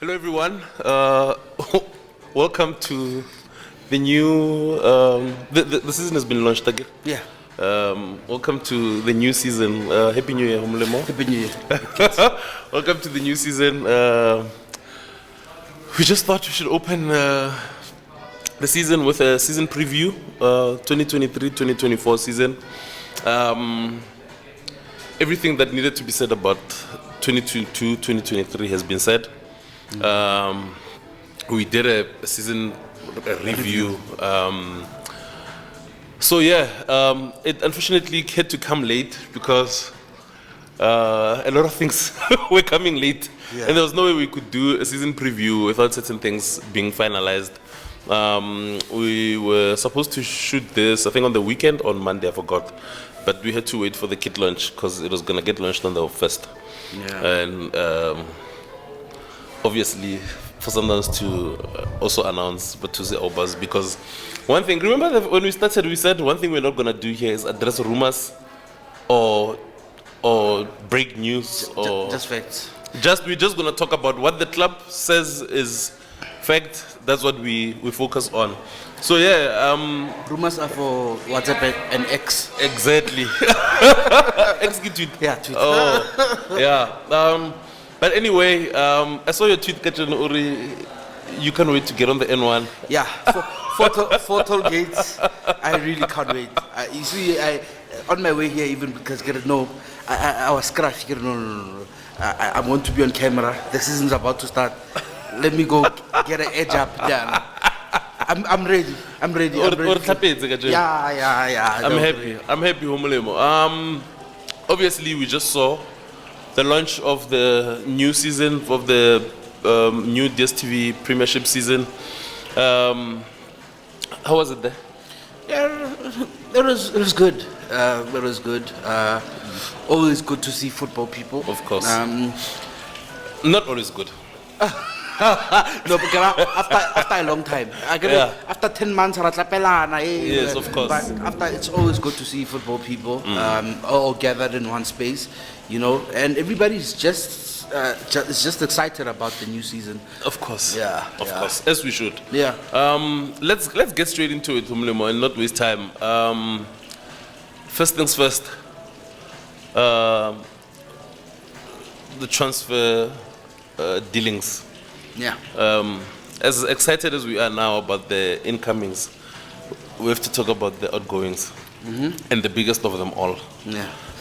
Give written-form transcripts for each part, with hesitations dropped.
Hello, everyone. Welcome to the new. The season has been launched again. Yeah. Welcome to the new season. Happy New Year, Humlemo. Happy New Year. Welcome to the new season. We just thought we should open the season with a season preview, 2023-2024 season. Everything that needed to be said about 2022-2023 has been said. We did a season review. It unfortunately had to come late because a lot of things were coming late, and there was no way we could do a season preview without certain things being finalized. We were supposed to shoot this, I think, on the weekend, on Monday, I forgot. But we had to wait for the kit launch because it was going to get launched on the 1st. Yeah. And obviously, for Sundowns to also announce Batuze Obas, because one thing, remember that when we started, we said one thing we're not going to do here is address rumors or break news or just facts. We're just going to talk about what the club says is fact. That's what we focus on. So Rumors are for WhatsApp and X. Exactly. X tweet. Yeah, tweet. Oh, yeah. But anyway, I saw your tweet, Katrin Uri. You can't wait to get on the N1. Yeah, four toll gates. I really can't wait. You see, on my way here, even because I was scratched. No. I want to be on camera. The season's about to start. Let me go get an edge up. Yeah. I'm ready. I'm ready. Yeah. I'm happy, Homolemo. Obviously, we just saw the launch of the new season of the new DStv Premiership season. How was it there? Yeah, it was good. It was good. Always good to see football people. Of course. Not always good. No, because after a long time, after 10 months, yes, of course. But after, it's always good to see football people all gathered in one space, and everybody's just excited about the new season. Of course. Yeah. Of course, as we should. Yeah. Let's get straight into it, Humlemo, and not waste time. First things first. The transfer dealings. Yeah. As excited as we are now about the incomings, we have to talk about the outgoings. And the biggest of them all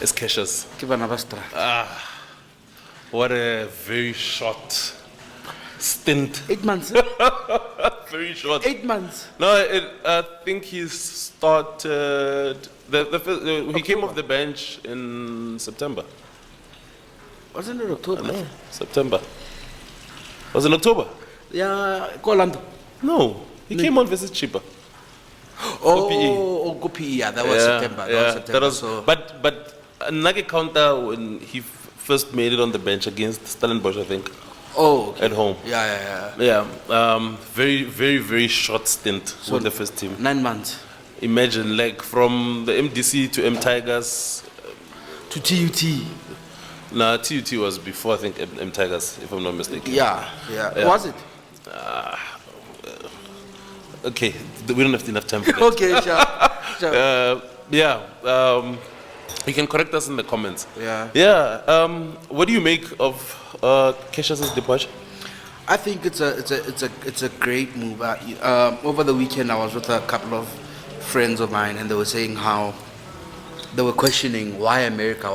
is Cassius. What a very short stint. 8 months. Very short. 8 months. No, I think he started. He came off the bench in September. Wasn't it October? No, September. Was it in October? Yeah, Orlando. No, he came on versus cheaper. Gopi. Yeah, that was September. That was September. But Nage counter when he first made it on the bench against Stellenbosch, I think. Oh, okay. At home. Yeah. Very, very, very short stint with the first team. 9 months. Imagine, like from the MDC to M Tigers to TUT. Nah, TUT was before, I think, M Tigers, if I'm not mistaken. Yeah. Was it? Okay, we don't have enough time for that. Okay, sure. You can correct us in the comments. Yeah. What do you make of Cassius's departure? I think it's a great move. Over the weekend, I was with a couple of friends of mine, and they were saying how they were questioning why America.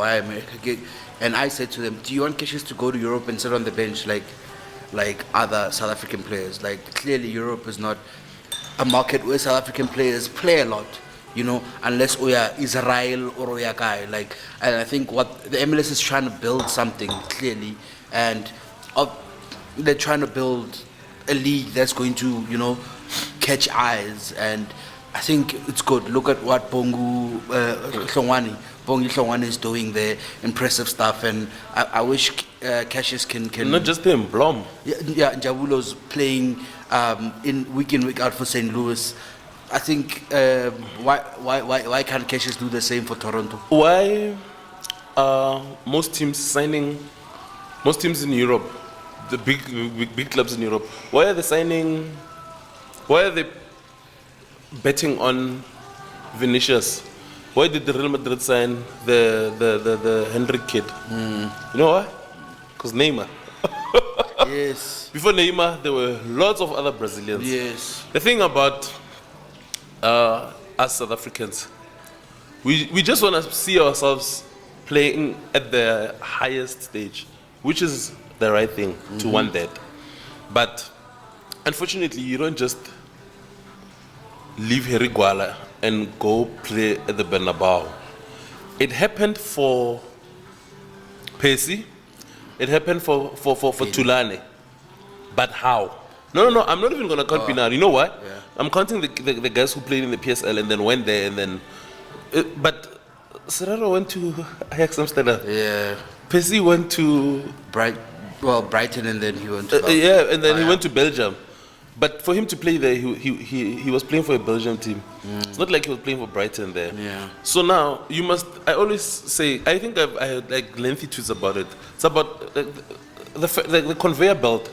And I said to them, do you want Cassius to go to Europe and sit on the bench like other South African players? Like, clearly Europe is not a market where South African players play a lot, unless we are Israel or we are guy. And I think what the MLS is trying to build something clearly, and they're trying to build a league that's going to, catch eyes. And I think it's good. Look at what Bongi Hlongwane is doing there. Impressive stuff. And I wish Cassius can... Not just him, Blom. Yeah, Jabulo's playing in week out for St. Louis. I think why can't Cassius do the same for Toronto? Why most teams in Europe, the big clubs in Europe, why are they signing? Why are they betting on Vinicius? Why did the Real Madrid sign the Henrik kid? You know why? Because Neymar. Yes. Before Neymar, there were lots of other Brazilians. Yes. The thing about us South Africans, we just want to see ourselves playing at the highest stage, which is the right thing to want that. But unfortunately, you don't just leave Heriguala and go play at the Bernabeu. It happened for Percy. It happened for Tulane. But how? No, I'm not even going to count Pinar. You know why? Yeah. I'm counting the guys who played in the PSL and then went there and then... but Serrero went to Ajax Amsterdam. Yeah. Percy went to... Brighton, and then he went to... yeah, and then he went to Belgium. But for him to play there, he was playing for a Belgium team. It's not like he was playing for Brighton there. Yeah. So now, you must... I always say... I think I had like lengthy tweets about it. It's about the conveyor belt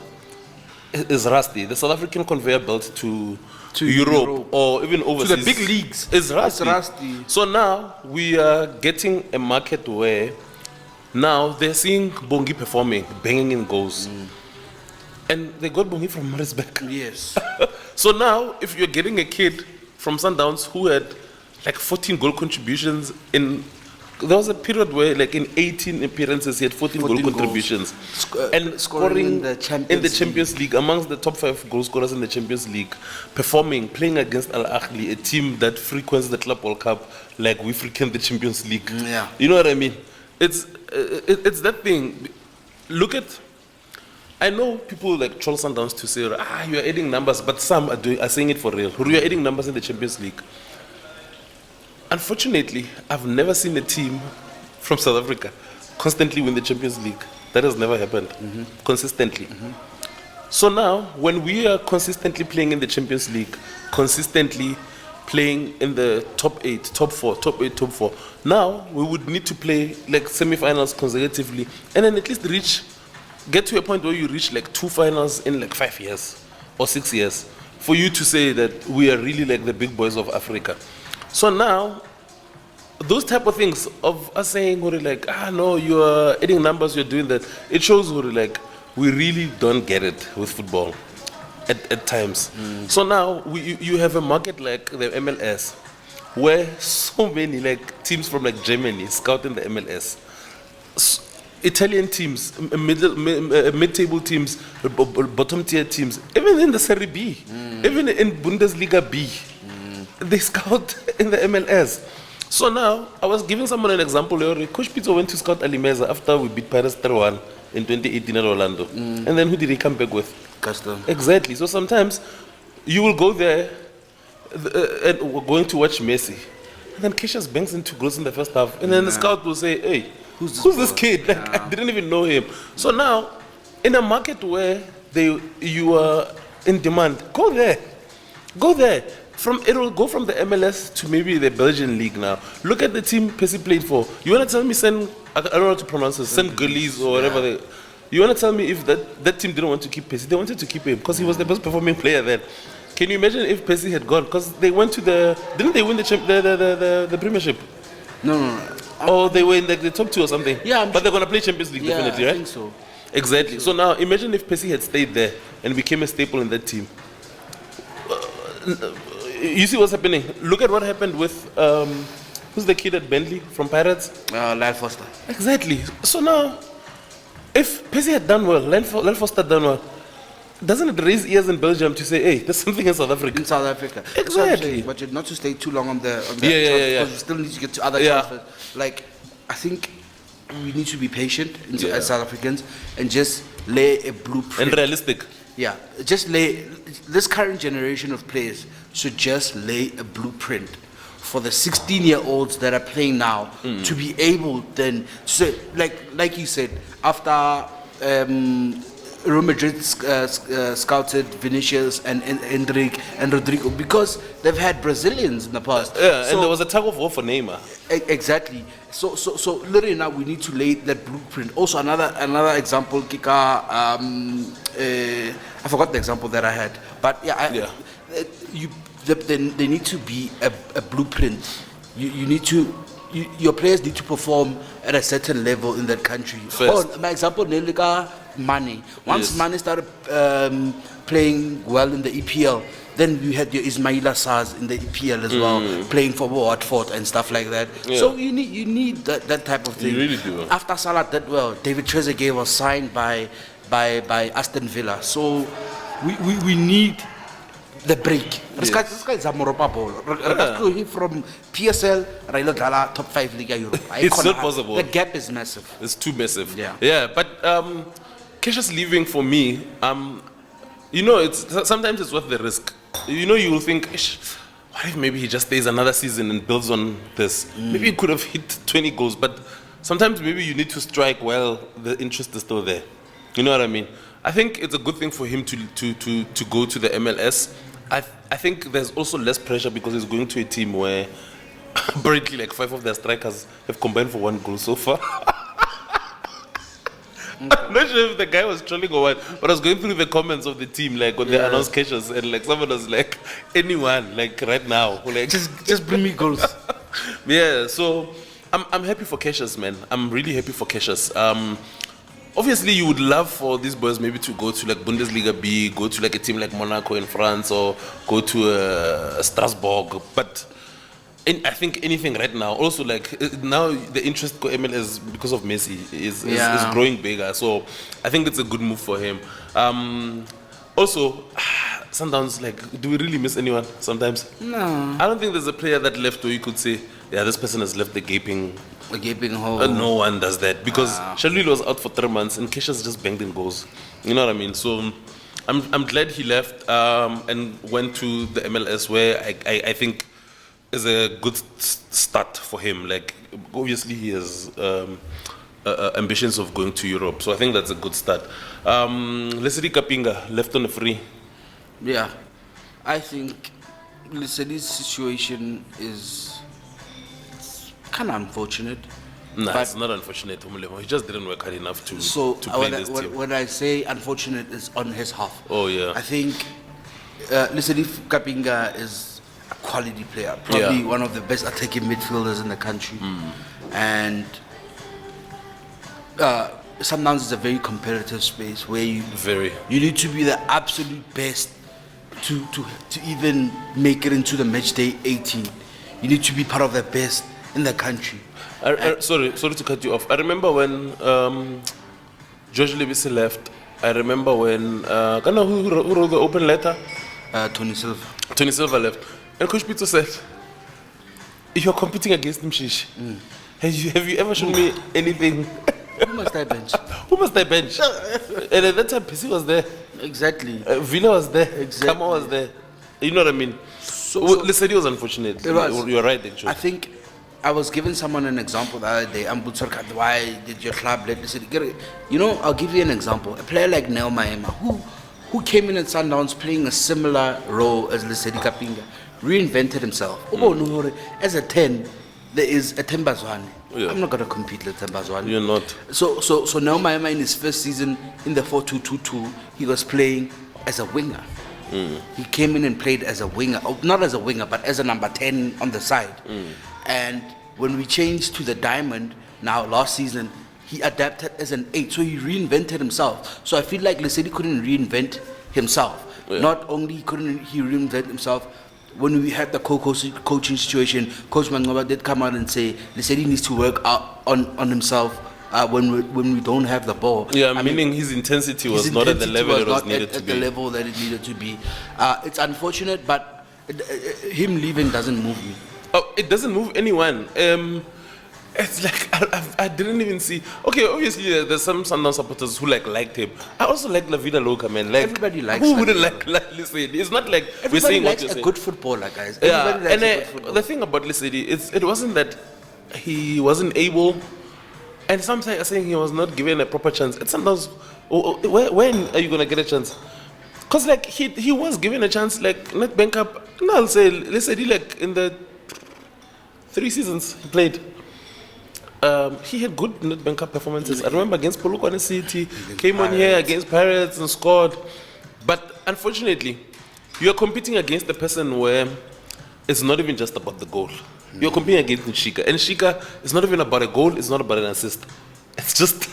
is rusty. The South African conveyor belt to Europe or even overseas. To the big leagues. Is rusty. It's rusty. So now, we are getting a market where now they're seeing Bongi performing, banging in goals. And they got Bongi from Maritzburg. Yes. So now, if you're getting a kid from Sundowns who had like 14 goal contributions in... There was a period where like in 18 appearances he had 14 goal contributions. And scoring in the Champions League, amongst the top 5 goal scorers in the Champions League, performing, playing against Al Ahly, a team that frequents the Club World Cup like we frequent the Champions League. Yeah. You know what I mean? It's that thing. Look at... I know people like troll Sundowns to say, you are adding numbers, but some are saying it for real. You are adding numbers in the Champions League. Unfortunately, I've never seen a team from South Africa constantly win the Champions League. That has never happened. Consistently. So now, when we are consistently playing in the Champions League, consistently playing in the top 8, top 4, now we would need to play like semi-finals consecutively and then at least get to a point where you reach like 2 finals in like 5 years or 6 years for you to say that we are really like the big boys of Africa. So now, those type of things of us saying, like, no, you are adding numbers, you're doing that, it shows, like, we really don't get it with football at times. So now, you have a market like the MLS, where so many like teams from like Germany scout in the MLS. Italian teams, mid-table teams, bottom-tier teams, even in the Serie B, even in Bundesliga B, they scout in the MLS. So now, I was giving someone an example earlier. Coach Pizzo went to scout Alimeza after we beat Paris 3-1 in 2018 at Orlando. And then who did he come back with? Custom. Exactly. So sometimes, you will go there and we're going to watch Messi. And then Cassius banks in 2 goals in the first half. And then the scout will say, hey, who's this kid? Like, I didn't even know him. So now, in a market where you are in demand, go there. Go there. It will go from the MLS to maybe the Belgian league now. Look at the team Percy played for. You want to tell me I don't know how to pronounce it, St. Gullis or whatever. You want to tell me if that team didn't want to keep Percy? They wanted to keep him because he was the best performing player then. Can you imagine if Percy had gone? Because they went to didn't they win the Premiership? No. Or they were in like the top 2 or something. Yeah, but they're going to play Champions League definitely, right? I think so. Exactly. So now imagine if Percy had stayed there and became a staple in that team. You see what's happening? Look at what happened with who's the kid at Bentley from Pirates? Lyle Foster. Exactly. So now, if Percy had done well, Lyle Foster done well, doesn't it raise ears in Belgium to say, hey, there's something in South Africa? In South Africa. Exactly. But not to stay too long on the yeah. Because we still need to get to other transfers. Like, I think we need to be patient as South Africans and just lay a blueprint. And realistic. Yeah, just this current generation of players should just lay a blueprint for the 16-year-olds that are playing now to be able then, so like you said, after Real Madrid scouted Vinicius and Endrick and Rodrigo because they've had Brazilians in the past. Yeah, and there was a tug of war for Neymar. Exactly. So literally now we need to lay that blueprint. Also another example, Kika. I forgot the example that I had, but yeah. They need to be a blueprint. You need to. Your players need to perform at a certain level in that country. First. My example, Nelika Mane. Once Mane started playing well in the EPL, then you had your Ismaila Sars in the EPL as well, playing for Watford and stuff like that. Yeah. So you need that type of thing. You really do. After Salah did well, David Trezeguet was signed by Aston Villa. So we need the break. This guy is a Moropa ball. From PSL, Raila Dala, top 5 Liga Europe. It's not possible. The gap is massive. It's too massive. Yeah. But Kesha's leaving for me. It's sometimes it's worth the risk. You will think, what if maybe he just stays another season and builds on this? Maybe he could have hit 20 goals, but sometimes maybe you need to strike while the interest is still there. You know what I mean? I think it's a good thing for him to go to the MLS. I think there's also less pressure because he's going to a team where apparently like 5 of their strikers have combined for 1 goal so far. I'm not sure if the guy was trolling or what, but I was going through the comments of the team, like when they announced Cassius, and like someone was like, anyone, like right now, like just bring me goals. Yeah, so I'm happy for Cassius, man. I'm really happy for Cassius. Obviously, you would love for these boys maybe to go to like Bundesliga B, go to like a team like Monaco in France, or go to Strasbourg. But I think anything right now, also like now the interest for MLS because of Messi is growing bigger. So I think it's a good move for him. Also, Sundowns, like, do we really miss anyone sometimes? No. I don't think there's a player that left where you could say, yeah, this person has left the gaping hole. No one does that because Shalil was out for 3 months and Kesha's just banged in goals. You know what I mean? So I'm glad he left and went to the MLS, where I think is a good start for him. Like, obviously he has ambitions of going to Europe, so I think that's a good start. Leslie Kapinga left on a free. Yeah, I think Leslie's situation is kind of unfortunate. No, it's not unfortunate. He just didn't work hard enough to play this team. When I say unfortunate, it's on his half. Oh yeah. I think Leslie Kapinga is a quality player, probably one of the best attacking midfielders in the country, and Sundowns is a very competitive space where you need to be the absolute best to even make it into the match day 18. You need to be part of the best in the country. Sorry to cut you off. I remember when George Lebisi left. I remember when who wrote the open letter? Tony Silva. Tony Silva left, and Coach Pito said, "If you're competing against Mshishi, have you ever shown me anything?" Who must I bench? Who must I bench? And at that time, PC was there. Exactly. Villa was there. Exactly. Kama was there. You know what I mean? Lesedi was unfortunate. You're right, actually. I think I was giving someone an example the other day. Why did your club let Lesedi? You know, I'll give you an example. A player like Nel Maema, who came in at Sundowns playing a similar role as Lesedi Kapinga, reinvented himself. As a 10, there is a Tembazwane. Yeah. I'm not going to compete with Tembazwane. You're not. So now Maema in his first season in the 4-2-2-2, he was playing as a winger. He came in and played as a winger, not as a winger, but as a number 10 on the side. And when we changed to the diamond, now last season, he adapted as an 8, so he reinvented himself. So I feel like Lesedi couldn't reinvent himself. Yeah. Not only couldn't he reinvent himself, when we had the coaching situation, Coach Mangoba did come out and say Lesedi needs to work out on himself when we don't have the ball. Yeah, meaning his intensity was not at the level it was needed to be. At the level that it needed to be. It's unfortunate, but him leaving doesn't move me. Oh, it doesn't move anyone. It's like I didn't even see. Okay, obviously there's some Sundowns supporters who liked him. I also like La Vida Loca, man. Like, everybody likes. Who wouldn't like Lesedi? It's not like everybody we're saying likes what you're saying. A good footballer, guys. Yeah, and the thing about Lesedi, it wasn't that he wasn't able, and some are saying he was not given a proper chance. It's sometimes When are you gonna get a chance? Cause like he was given a chance, like Nedbank Cup. No, let's say like in the 3 seasons he played. He had good Nedbank Cup performances. I remember against Polokwane City, came on here against Pirates and scored. But unfortunately, you're competing against a person where it's not even just about the goal. You're competing against Nshika. And Nshika, it's not even about a goal, it's not about an assist. It's just,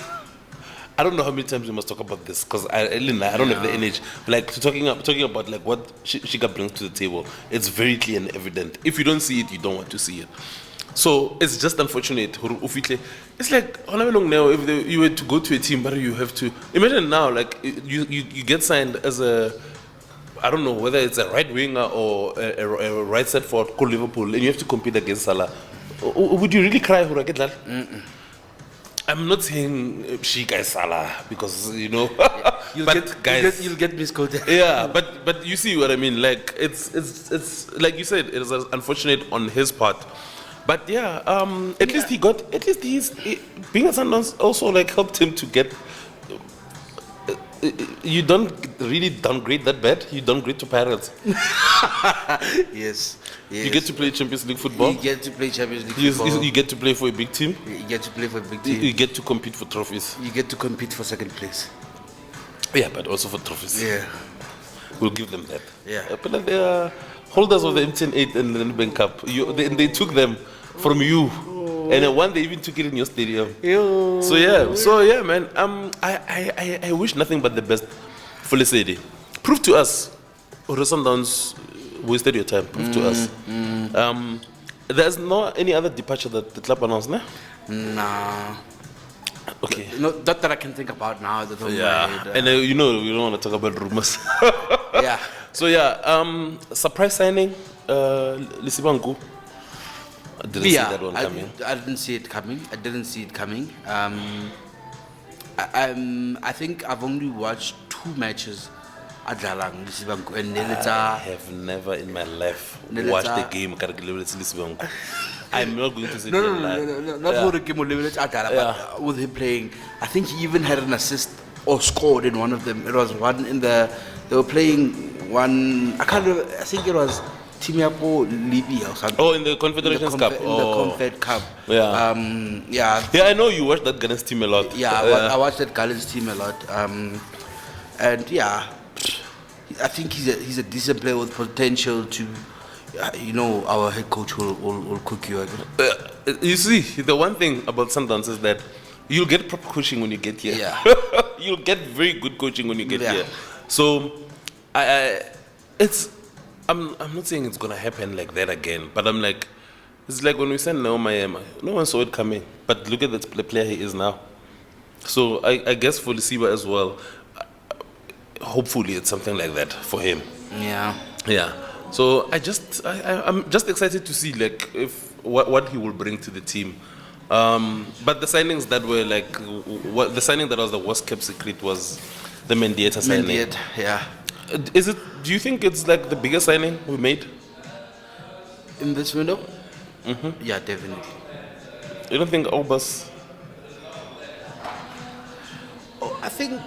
I don't know how many times we must talk about this, because I don't have the energy. Like, talking about like what Nshika brings to the table, it's very clear and evident. If you don't see it, you don't want to see it. So it's just unfortunate. It's like how long now? If you were to go to a team, but you have to imagine now, like you get signed as a, I don't know whether it's a right winger or a right set forward called Liverpool, and you have to compete against Salah. Would you really cry for that? I'm not saying Shika is Salah because you'll get misquoted. Yeah, but you see what I mean. Like it's like you said, it is unfortunate on his part. But yeah, at least he's being a Sundowns also like helped him to get. You don't really downgrade that bad. You downgrade to Pirates. Yes. You get to play Champions League football. You get to play Champions League football. You get to play for a big team. You get to play for a big team. You get to compete for trophies. You get to compete for second place. Yeah, but also for trophies. Yeah. We'll give them that. Yeah. But they are holders of the MTN 8 and the Nedbank Cup. They took them from you. And one they even took it in your stadium. Ew. So yeah, man. I wish nothing but the best for Lesedi. Prove to us, or Sundowns wasted your time. Prove to us. There's no any other departure that the club announced, nah? Nah. Okay. No, not that I can think about now. And we don't want to talk about rumors. Yeah. So yeah, surprise signing, Lisibangu. I didn't see that one coming. I didn't see it coming. I think I've only watched 2 matches at Jalang, and I have never in my life watched a game Lisibangu. I'm not going to say no, not for the game of but with him playing. I think he even had an assist or scored in one of them. It was one they were playing one, I think it was Timiapo Libya or something. Oh, in the Confederations Cup. In the Confed Cup. Yeah. Yeah, I know you watched that Ghana's team a lot. Yeah, I watched that Ghana's team a lot. And yeah, I think he's a decent player with potential to. Our head coach will cook you. You see, the one thing about Sundowns is that you'll get proper coaching when you get here. Yeah. You'll get very good coaching when you get here. So, I'm not saying it's gonna happen like that again, but I'm like, it's like when we sent Neo Mayema, no one saw it coming. But look at the player he is now. So I guess for Lisiba as well, hopefully it's something like that for him. Yeah. Yeah. So I'm just excited to see like what he will bring to the team. But the signings that were like the signing that was the worst kept secret was the Mendieta signing. Mendieta, yeah. Do you think it's like the biggest signing we made in this window? Yeah, definitely. You don't think Obas? I think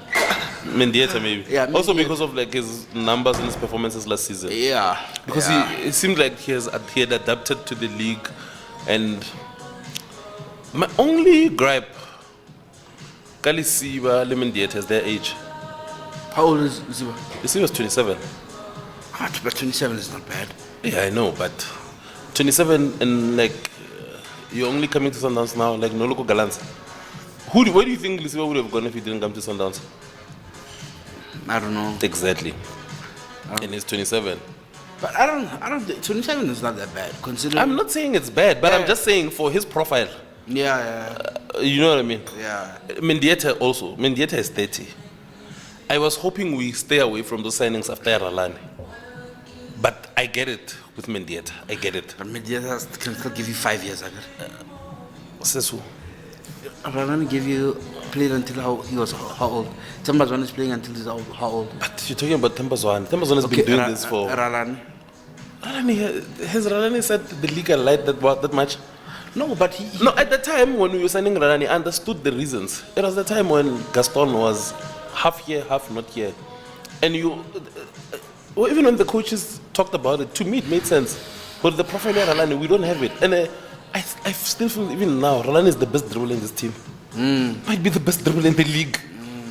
Mendieta maybe. Yeah, also because of like his numbers and his performances last season. Yeah. Because it seemed like he had adapted to the league, and my only gripe, Kalisiba, Mendieta is their age. How old is Ziba? Lisiba's 27. But 27 is not bad. Yeah, I know, but 27 and like you're only coming to Sundowns now, like no local Galans. Where do you think Lisiba would have gone if he didn't come to Sundowns? I don't know. Exactly. And he's 27. But I don't. 27 is not that bad considering. I'm not saying it's bad, but I'm just saying for his profile. Yeah. You know what I mean? Yeah. Mendieta is 30. I was hoping we stay away from those signings after Ralani. But I get it with Mendieta. I get it. But Mendieta can still give you 5 years, I guess. Says who? Ralani played until he was how old? Tambazwan is playing until he's how old? But you're talking about Tambazwan. Tambazwan has been doing this for. Ralani. Has Ralani said the league lied that much? No, but No, at the time when we were signing Ralani, I understood the reasons. It was the time when Gaston was half here, half not here. And well, even when the coaches talked about it, to me it made sense. But the profile of Ralani, we don't have it. And I still feel even now, Ralani is the best dribbler in this team. Might be the best dribbler in the league.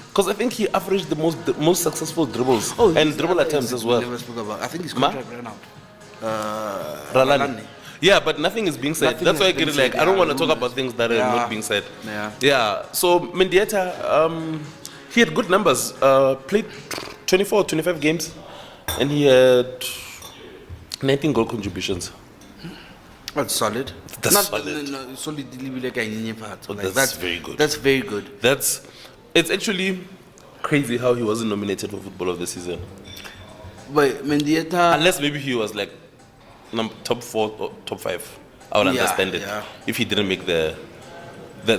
Because I think he averaged the most successful dribbles and dribble attempts as well. Never spoke about. I think his contract ran out. Ralani. Yeah, but nothing is being said. That's why I get it. Like, I don't want to talk about things that are not being said. Yeah. So Mendieta, he had good numbers. Played 24, 25 games, and he had 19 goal contributions. That's solid. That's solid. That's very good. That's very good. It's actually crazy how he wasn't nominated for Football of the Season. But Mendieta, unless maybe he was like top 4 or top 5, I would understand it. If he didn't make the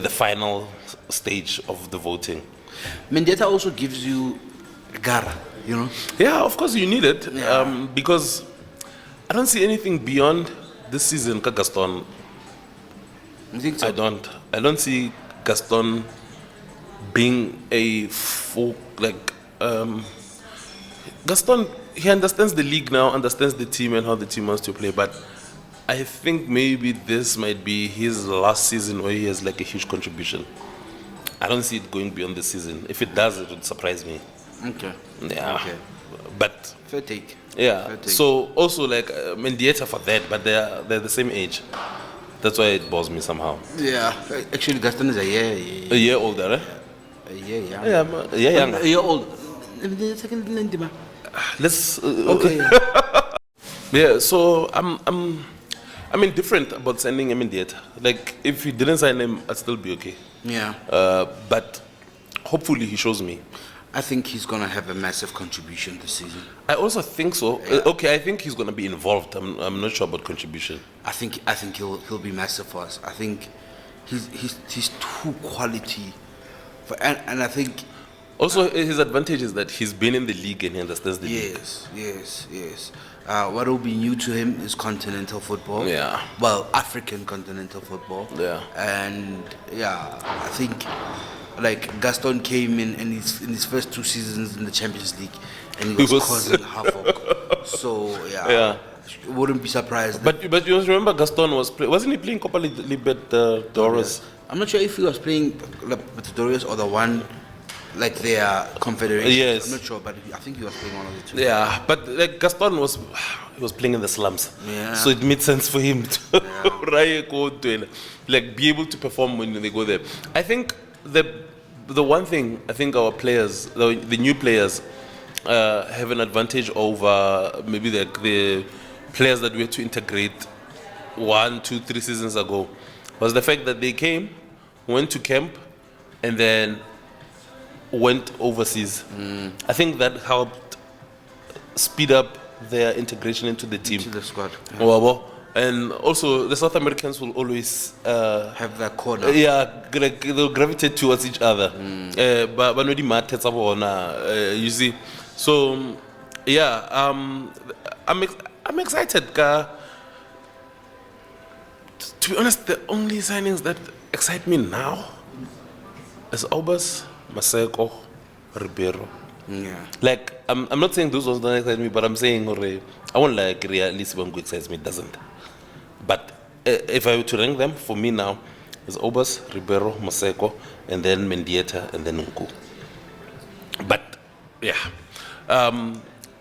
final stage of the voting. Mendieta also gives you gara, you know. Yeah, of course you need it because I don't see anything beyond this season. Gaston, You think so? I don't see Gaston being a full Gaston. He understands the league now, understands the team and how the team wants to play. But I think maybe this might be his last season where he has like a huge contribution. I don't see it going beyond the season. If it does, it would surprise me. Okay. Yeah. Okay. But Fair take. yeah. Fair take. So also like Mendieta for that, but they're the same age. That's why it bores me somehow. Yeah. Actually, Gaston is a year. A year older, eh? A year young. Yeah, a year younger. A year old. Let's. Okay. Yeah. So I'm indifferent about signing him Mendieta. Like if he didn't sign him, I'd still be okay. Yeah. But hopefully he shows me. I think he's gonna have a massive contribution this season. I also think so. Yeah. Okay, I think he's gonna be involved. I'm not sure about contribution. I think he'll be massive for us. I think he's too quality, and I think Also, his advantage is that he's been in the league and he understands the league. yes. What will be new to him is continental football. Yeah. Well, African continental football. Yeah. And yeah, I think like Gaston came in his first 2 seasons in the Champions League, and he was causing havoc. So yeah. Wouldn't be surprised. But you must remember Gaston wasn't he playing Copa Libertadores? I'm not sure if he was playing Libertadores or the one like their confederation. Yes. I'm not sure, but I think he was playing one of the two. Yeah, but like Gaston was playing in the slums. Yeah. So it made sense for him to go to like be able to perform when they go there. I think the one thing I think our players, the new players, have an advantage over maybe the players that we had to integrate 1, 2, 3 seasons ago, was the fact that they came, went to camp, and then went overseas. I think that helped speed up their integration into the team. To the squad. And also the South Americans will always Have that corner. yeah, they'll gravitate towards each other. But when we met, you see. So yeah, I'm excited. To be honest, the only signings that excite me now is Obas, Maseko, Ribeiro. Yeah. Like I'm not saying those ones don't excite me, but I'm saying I won't like Realis when excites me, it doesn't. But if I were to rank them, for me now, is Obas, Ribeiro, Maseko, and then Mendieta, and then Nku. But yeah,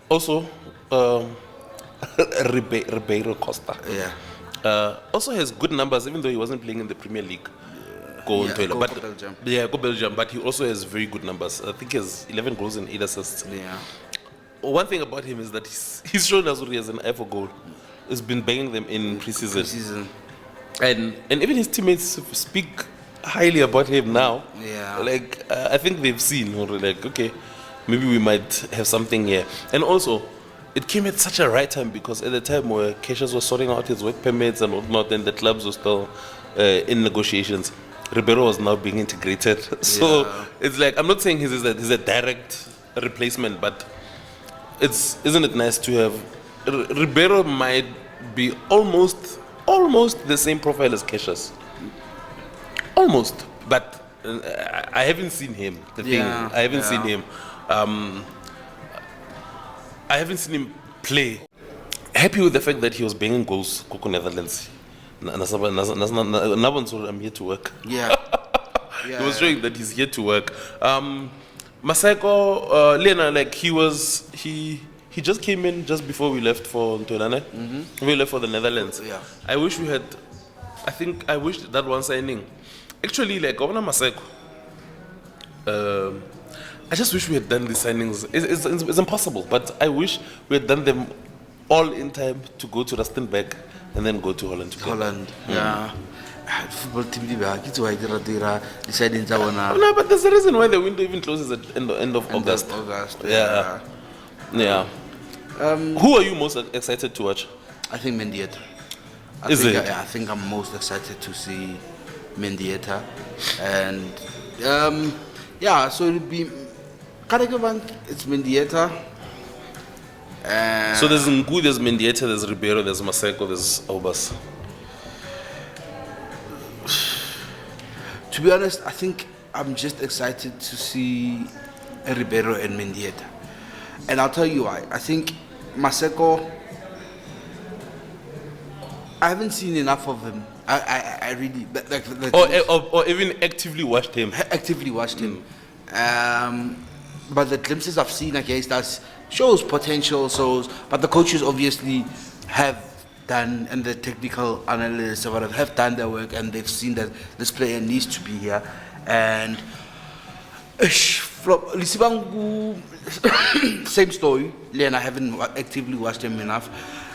also Ribeiro Costa. Yeah. Also has good numbers, even though he wasn't playing in the Premier League. Go Belgium. Yeah, go Belgium. But he also has very good numbers. I think he has 11 goals and 8 assists. Yeah. One thing about him is that he's shown us he has an eye for goal. He's been banging them in preseason. And even his teammates speak highly about him now. Yeah. Like I think they've seen like, okay, maybe we might have something here. And also, it came at such a right time because at the time where Cassius was sorting out his work permits and whatnot, and the clubs were still in negotiations, Ribeiro was now being integrated. So it's like, I'm not saying he's a direct replacement, but isn't it nice to have Ribeiro might be almost the same profile as Cassius. Almost, but I haven't seen him. The thing, Yeah, I haven't seen yeah. him. I haven't seen him play. Happy with the fact that he was banging goals, Coco Netherlands. I'm here to work. Yeah. He was showing that he's here to work. Maseko, Lena, like he just came in just before we left for Ntolane. We left for the Netherlands. Yeah. I wish that one signing. Actually, like Governor Maseko, I just wish we had done these signings. It's impossible, but I wish we had done them all in time to go to Rustenburg and then go to Holland together. Holland. Yeah. Football team deciding No, but there's a reason why the window even closes at end of August. Yeah. Yeah. Who are you most excited to watch? I think Mendieta. I think I'm most excited to see Mendieta. And so it'll be Karakobank, it's Mendieta. So there's Ngu, there's Mendieta, there's Ribeiro, there's Maseko, there's Obas. To be honest, I think I'm just excited to see Ribeiro and Mendieta. And I'll tell you why. I think Maseko, I haven't seen enough of him. I really Or even actively watched him. But the glimpses I've seen against us shows potential. But the coaches obviously have done, and the technical analysts have done their work, and they've seen that this player needs to be here. And Lisibangu, same story. Len, I haven't actively watched him enough.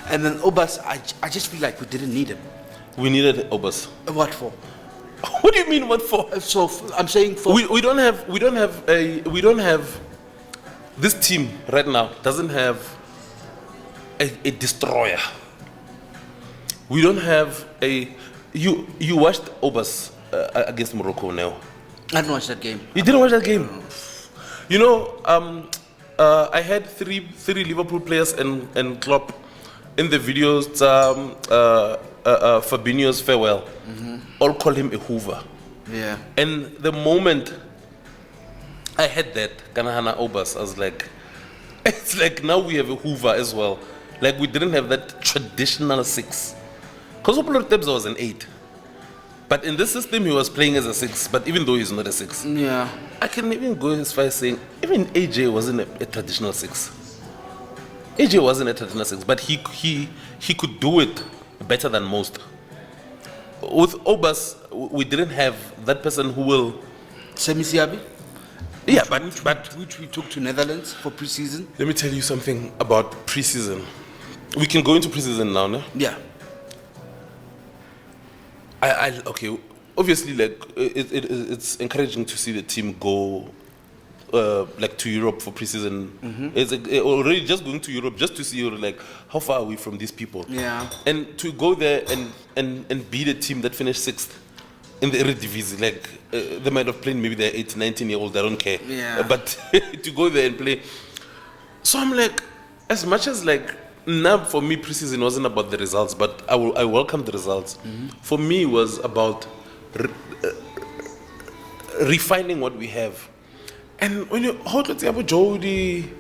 And then Obas, I just feel like we didn't need him. We needed Obas. What for? What do you mean what for? So I'm saying for we don't have this team right now doesn't have a destroyer. We don't have you watched Obas against Morocco now. I didn't watch that game. You didn't watch that game? You know, I had three Liverpool players and Klopp in the videos. Fabinho's farewell. All call him a Hoover. Yeah. And the moment I had that Kanahana Obas, I was like, it's like now we have a Hoover as well. Like we didn't have that traditional 6. Because Opolo Tebza was an 8. But in this system he was playing as a 6, but even though he's not a 6. Yeah. I can even go as far as saying even AJ wasn't a traditional 6. AJ wasn't a traditional 6, but he could do it better than most. With Obas, we didn't have that person who will. Semi Siabi? Yeah, but which we took to Netherlands for preseason. Let me tell you something about preseason. We can go into preseason now, no? Yeah. Okay. Obviously, like it's encouraging to see the team go. Like to Europe for preseason. It's already just going to Europe just to see like how far are we from these people. Yeah. And to go there and be the team that finished 6th in the Eredivisie, like they might have played maybe they're 18, 19-year-old, I don't care. Yeah. But to go there and play. So I'm like, as much as like now for me preseason wasn't about the results, but I welcome the results. For me it was about refining what we have. And when you how to about Jody,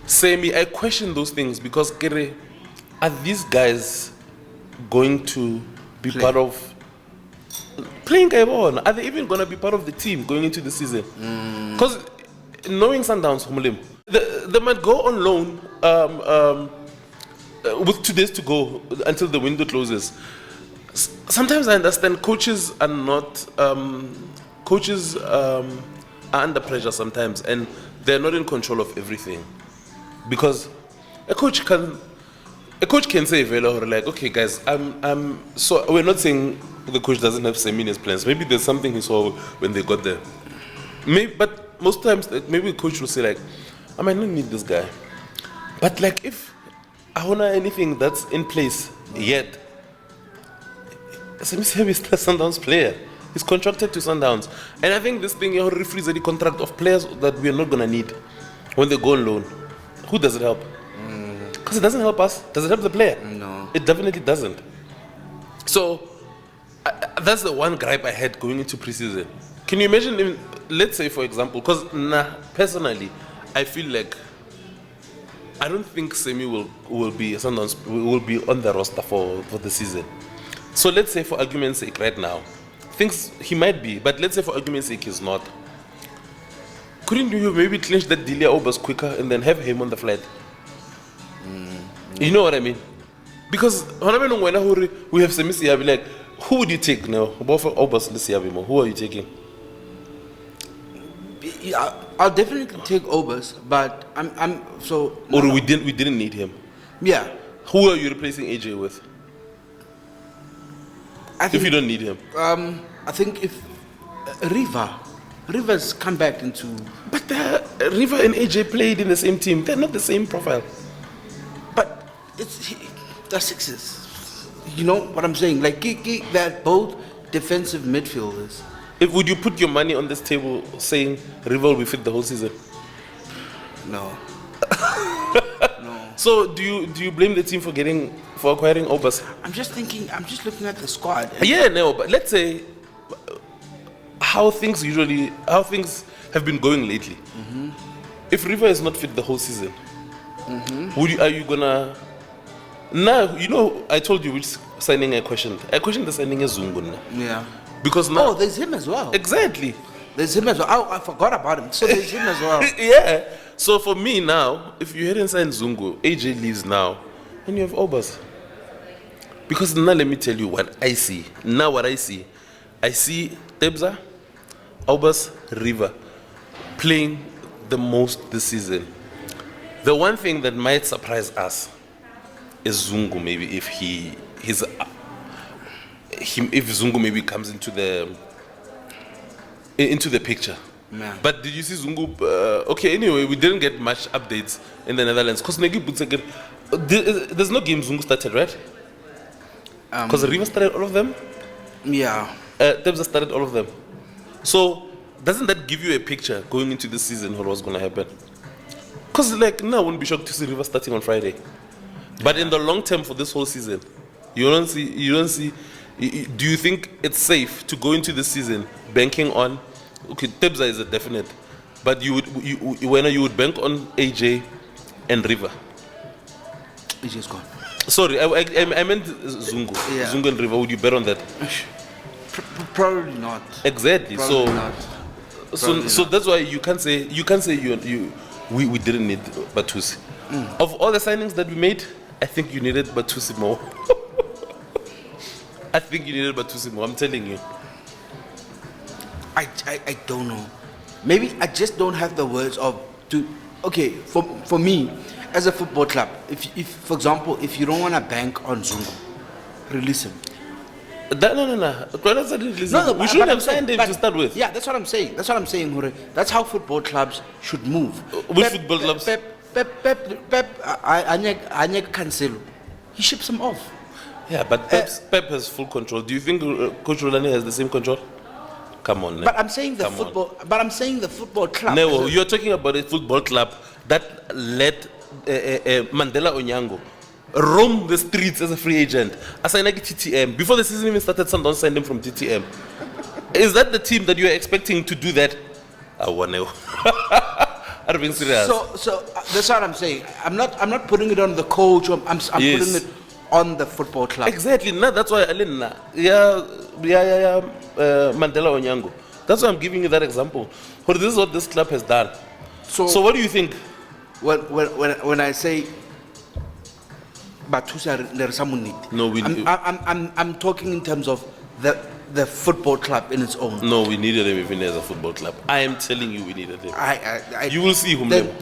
Semi, I question those things because Kere, are these guys going to be part of playing Gaibon? Are they even going to be part of the team going into the season? Because knowing Sundowns, they might go on loan with 2 days to go until the window closes. Sometimes I understand coaches are not are under pressure sometimes, and they're not in control of everything. Because a coach can say, like, okay, guys, so we're not saying the coach doesn't have Semina's plans. Maybe there's something he saw when they got there. But most times, like, maybe the coach will say, like, I might not need this guy. But like, if I want anything that's in place yet, Semi is still a Sundowns player. He's contracted to Sundowns. And I think this thing, you refreeze the contract of players that we are not going to need when they go on loan. Who does it help? Because it doesn't help us. Does it help the player? No. It definitely doesn't. So, that's the one gripe I had going into preseason. Can you imagine, let's say, for example, because personally, I feel like I don't think Semi will be on the roster for the season. So let's say, for argument's sake, right now, he might be, but let's say for argument's sake, he's not. Couldn't you maybe clinch that Delia Obers quicker and then have him on the flight? You know what I mean? Because when we have Semi Siabi, like, who would you take now? Both Obers and Siabi, who are you taking? Yeah, I'll definitely take Obers, but I'm so. Or we didn't need him. Yeah. Who are you replacing AJ with? If you don't need him. I think if River's come back into. But River and AJ played in the same team. They're not the same profile. But they're sixes. You know what I'm saying? Like they're both defensive midfielders. Would you put your money on this table saying River will be fit the whole season? No. No. So do you blame the team for acquiring Obers? I'm just looking at the squad. Yeah, no, but let's say how things have been going lately. Mm-hmm. If River is not fit the whole season, are you gonna? Now you know I told you which signing I questioned. I questioned the signing of Zungu. Yeah. Because now there's him as well. Exactly. There's him as well. I forgot about him. So there's him as well. Yeah. So for me now, if you hadn't signed Zungu, AJ leaves now, and you have Obers. Because now let me tell you what I see. Now what I see Tebza, Obers, River playing the most this season. The one thing that might surprise us is Zungu, maybe if if Zungu maybe comes into the picture. Man. But did you see Zungu? Okay, anyway, we didn't get much updates in the Netherlands because there's no game Zungu started, right? Because River started all of them. Yeah. Tebza started all of them. So doesn't that give you a picture going into this season of what's going to happen? Because I wouldn't be shocked to see River starting on Friday. But in the long term for this whole season, you don't see. Do you think it's safe to go into this season banking on? Okay, Tebza is a definite, but you would bank on AJ and River. AJ's gone. Sorry, I meant Zungu. Yeah. Zungu and River. Would you bet on that? Probably not. Exactly. Probably not. So that's why you can't say we didn't need Batusi. Of all the signings that we made, I think you needed Batusi more. I think you needed Batusi more. I'm telling you. I don't know. Maybe I just don't have the words okay, for me, as a football club, if for example, if you don't want to bank on Zungu, release him. No. We shouldn't have signed him to start with. Yeah, that's what I'm saying. Hore. That's how football clubs should move. Which football clubs? Pep, Anyek Cancelo. He ships him off. Yeah, but Pep has full control. Do you think Coach Rolani has the same control? Come on. But I'm saying the football club. No, you're talking about a football club that let Mandela Onyango roam the streets as a free agent. Assign TTM. Before the season even started, Sundowns signed him from TTM. Is that the team that you're expecting to do that? I want to. I'm being serious. So that's what I'm saying. I'm not putting it on the coach. I'm putting it on the football club. Exactly. No, that's why Mandela Onyango. That's why I'm giving you that example. But this is what this club has done. So what do you think? When I say Batusa, there's someone need. No, I'm talking in terms of the football club in its own. No, we needed him even as a football club. I am telling you, we needed him. You will see whom. Then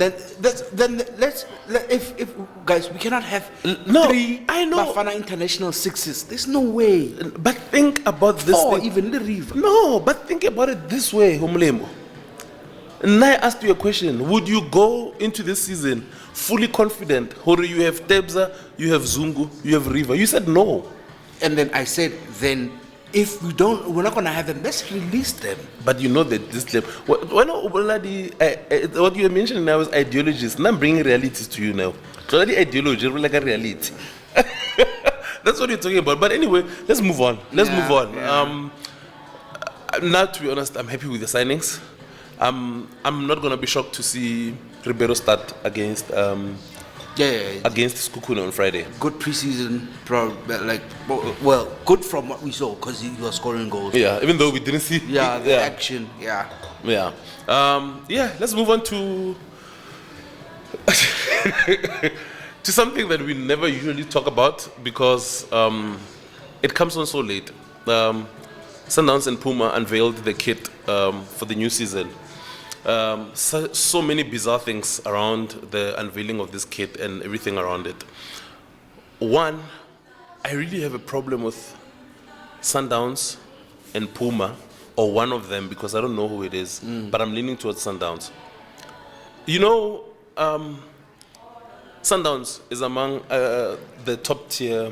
let's if guys, we cannot have three Bafana International sixes. There's no way. But think about this. Or even the River. No, but think about it this way, Humlemo. And I asked you a question. Would you go into this season fully confident? Or you have Tebza, you have Zungu, you have River? You said no. And then I said, if we're not going to have them, let's release them. But you know that this club, what you are mentioning now is ideologies. Now I'm bringing realities to you now. So the ideology is like a reality. That's what you're talking about. But anyway, let's move on. Now, to be honest, I'm happy with the signings. I'm not gonna be shocked to see Ribeiro start against against Skukuna on Friday. Good preseason, well, good from what we saw because he was scoring goals. Yeah, even though we didn't see. The action. Yeah. Yeah. Let's move on to to something that we never usually talk about because it comes on so late. Sundowns and Puma unveiled the kit for the new season. So many bizarre things around the unveiling of this kit and everything around it. One, I really have a problem with Sundowns and Puma, or one of them, because I don't know who it is, but I'm leaning towards Sundowns. You know, Sundowns is among the top tier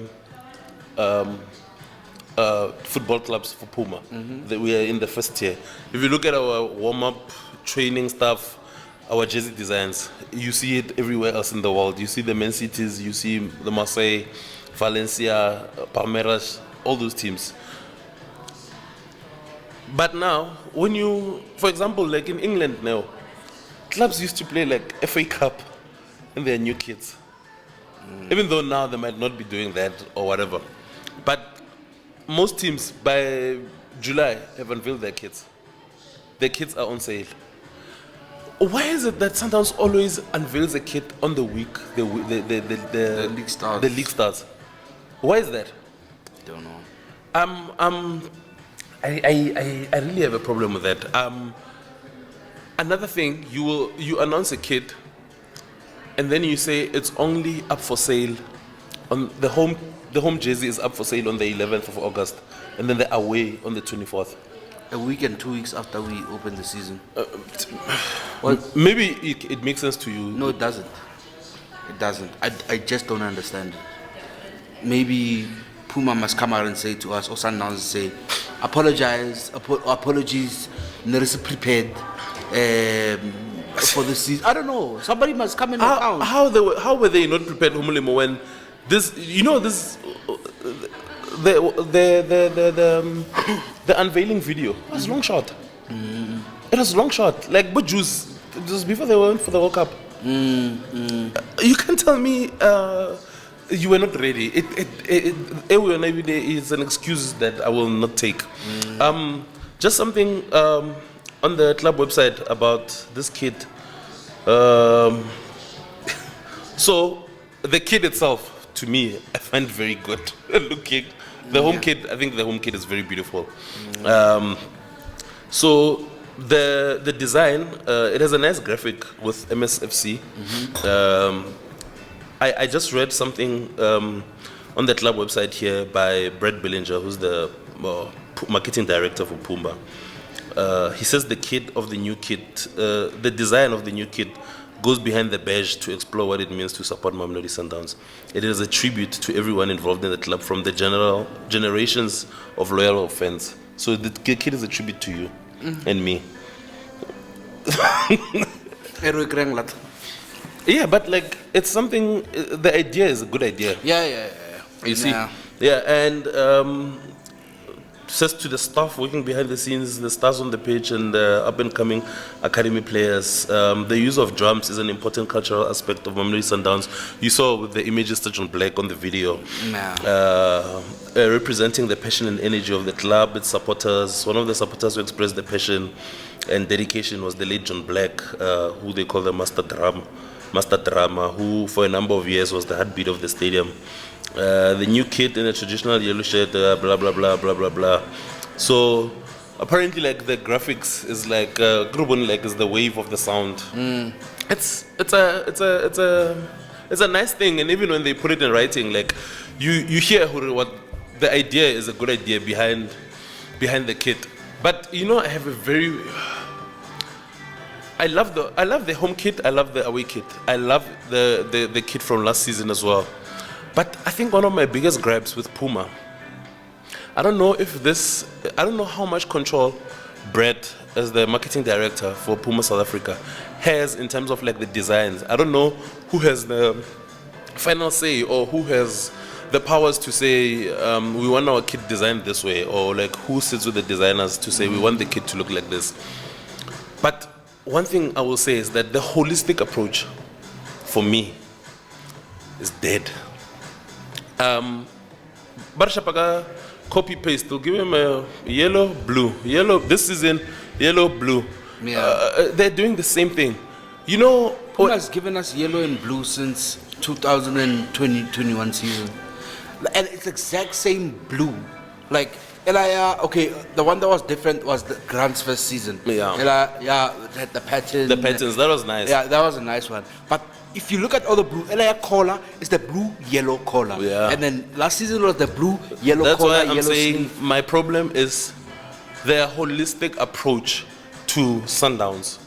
football clubs for Puma. That we are in the first tier. If you look at our warm-up training stuff, our jersey designs, you see it everywhere else in the world. You see the Man Cities, you see the Marseille, Valencia, Palmeiras, all those teams. But now, when you, for example, like in England now, clubs used to play like FA Cup in their new kits. Even though now they might not be doing that or whatever. But most teams by July have unveiled their kits. Their kits are on sale. Why is it that Sundowns always unveils a kit on the week the league starts? The league starts. Why is that? Don't know. I really have a problem with that. Another thing, you announce a kit, and then you say it's only up for sale on the home. The home jersey is up for sale on the 11th of August, and then the away on the 24th. A week and 2 weeks after we open the season. Well, maybe it makes sense to you. No, it doesn't. It doesn't. I just don't understand. Maybe Puma must come out and say to us, or Sundowns say, apologies, not prepared for the season. I don't know. Somebody must come in account. How were they not prepared, Humulimo, when this, the unveiling video was long shot. It was long shot. Like, but Jews, it was before they went for the World Cup. You can't tell me you were not ready. It is an excuse that I will not take. Just something on the club website about this kit. So the kit itself, to me, I find very good looking. The home kit, I think the home kit is very beautiful. So the design, it has a nice graphic with MSFC. I just read something on the club website here by Brett Billinger, who's the marketing director for Puma. He says the design of the new kit goes behind the badge to explore what it means to support Mamelodi Sundowns. It is a tribute to everyone involved in the club from the generations of loyal fans. So the kit is a tribute to you and me. Yeah, but like it's something. The idea is a good idea. Yeah. You see, and says to the staff working behind the scenes, the stars on the pitch, and the up-and-coming academy players, the use of drums is an important cultural aspect of Mamelodi Sundowns. You saw with the images touched on black on the video, representing the passion and energy of the club, its supporters. One of the supporters who expressed the passion and dedication was the late John Black, who they call the Master Drama, who for a number of years was the heartbeat of the stadium. The new kit in a traditional yellow shirt, blah blah blah blah blah blah. So apparently, like the graphics is like Grubon, like is the wave of the sound. It's a nice thing, and even when they put it in writing, like you hear what the idea is, a good idea behind the kit. But I have I love the home kit. I love the away kit. I love the kit from last season as well. But I think one of my biggest gripes with Puma, I don't know how much control Brett, as the marketing director for Puma South Africa, has in terms of like the designs. I don't know who has the final say or who has the powers to say we want our kid designed this way, or like who sits with the designers to say we want the kid to look like this. But one thing I will say is that the holistic approach for me is dead. Barshapaka copy paste, they'll give him a yellow, blue, yellow, this season, yellow, blue. Yeah. They're doing the same thing. You know, Puma has given us yellow and blue since 2020-21 season. And it's exact same blue. Like, Elia, okay, the one that was different was the Grant's first season. Yeah. Had the pattern. The patterns, that was nice. Yeah, that was a nice one. But if you look at all the blue, Elia collar is the blue, yellow collar. Yeah. And then last season was the blue, yellow That's collar, why I'm yellow saying sleeve. my problem is their holistic approach to Sundowns.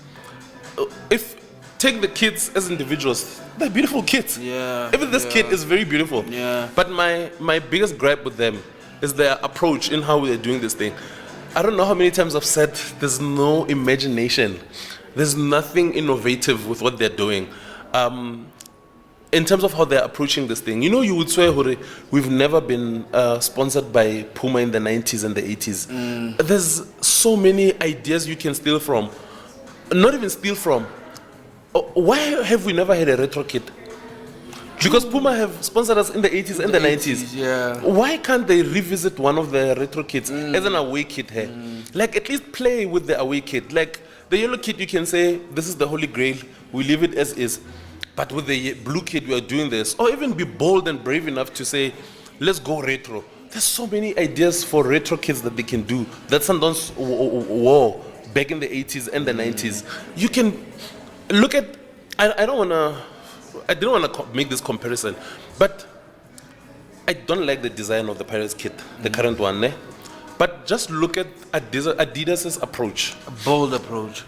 If take the kids as individuals, they're beautiful kids. Yeah, Even this kid is very beautiful. Yeah. But my biggest gripe with them is their approach in how they're doing this thing. I don't know how many times I've said there's no imagination. There's nothing innovative with what they're doing. In terms of how they're approaching this thing, you know, you would swear, Hore, we've never been sponsored by Puma in the 90s and the 80s. There's so many ideas you can steal from. Not even steal from. Why have we never had a retro kit? Because Puma have sponsored us in the 80s and the 90s. Yeah. Why can't they revisit one of the retro kits as an away kit here? Like, at least play with the away kit. Like, the yellow kit, you can say, this is the holy grail. We leave it as is. But with the blue kit, we are doing this. Or even be bold and brave enough to say, let's go retro. There's so many ideas for retro kits that they can do. That Sundowns wore back in the 80s and the 90s. You can look at, I didn't want to make this comparison, but I don't like the design of the Pirates kit, the current one. But just look at Adidas's approach. A bold approach.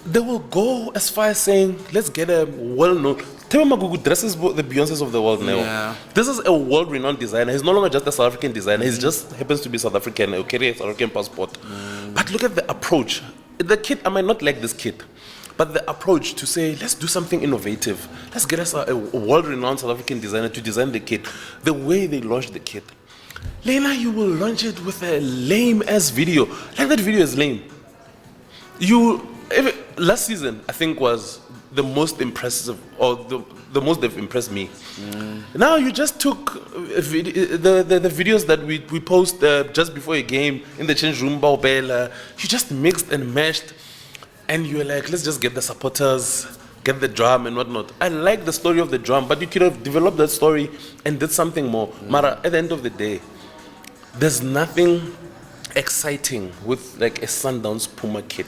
They will go as far as saying, let's get a well-known. Tebo Magugu dresses the Beyoncés of the world now. Yeah. This is a world-renowned designer. He's no longer just a South African designer. He just happens to be South African, or carry a South African passport. But look at the approach. The kit, I might not like this kit, but the approach to say, let's do something innovative. Let's get us a world-renowned South African designer to design the kit. The way they launched the kit. Lena, you will launch it with a lame-ass video. Like, that video is lame. Last season, I think, was the most impressive, or the most they've impressed me. Now you just took the videos that we post just before a game in the change room, Baubela. You just mixed and mashed, and you were like, let's just get the supporters, get the drum and whatnot. I like the story of the drum, but you could have developed that story and did something more. Mara, at the end of the day, there's nothing exciting with like a Sundowns Puma kit.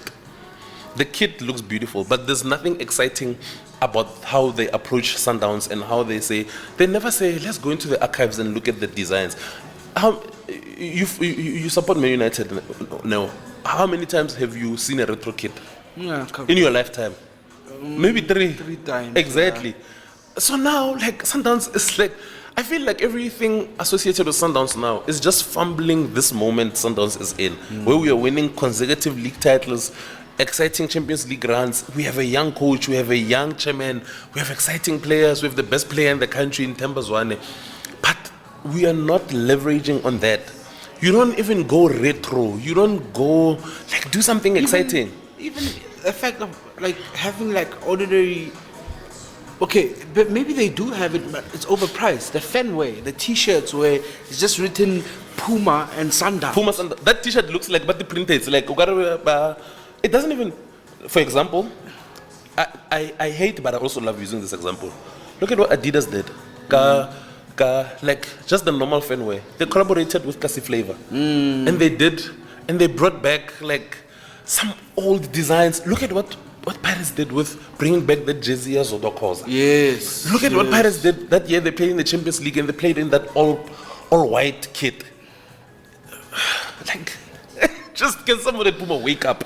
The kit looks beautiful, but there's nothing exciting about how they approach Sundowns and how they say, they never say, let's go into the archives and look at the designs. You support Man United now. How many times have you seen a retro kit? Yeah, in your lifetime? Maybe three. 3 times. Exactly. Yeah. So now, like, Sundowns is like, I feel like everything associated with Sundowns now is just fumbling this moment Sundowns is in, where we are winning consecutive league titles, exciting Champions League runs. We have a young coach, we have a young chairman, we have exciting players, we have the best player in the country in Themba Zwane. But we are not leveraging on that. You don't even go retro. You don't go, like, do something exciting. Even the fact of, like, having, like, ordinary... Okay, but maybe they do have it, but it's overpriced. The Fenway, the T-shirts where it's just written Puma and Sundowns. Puma Sundowns. That T-shirt looks like, but the print it's like, it doesn't even, for example, I hate, but I also love using this example. Look at what Adidas did. Like, just the normal Fenway. They collaborated with Kasi Flavor. And they brought back, like, some old designs. Look at what Pirates did with bringing back the jersey as Odokoza. Yes. Look at what Pirates did that year. They played in the Champions League and they played in that all white kit. Like, just can someone at Puma wake up?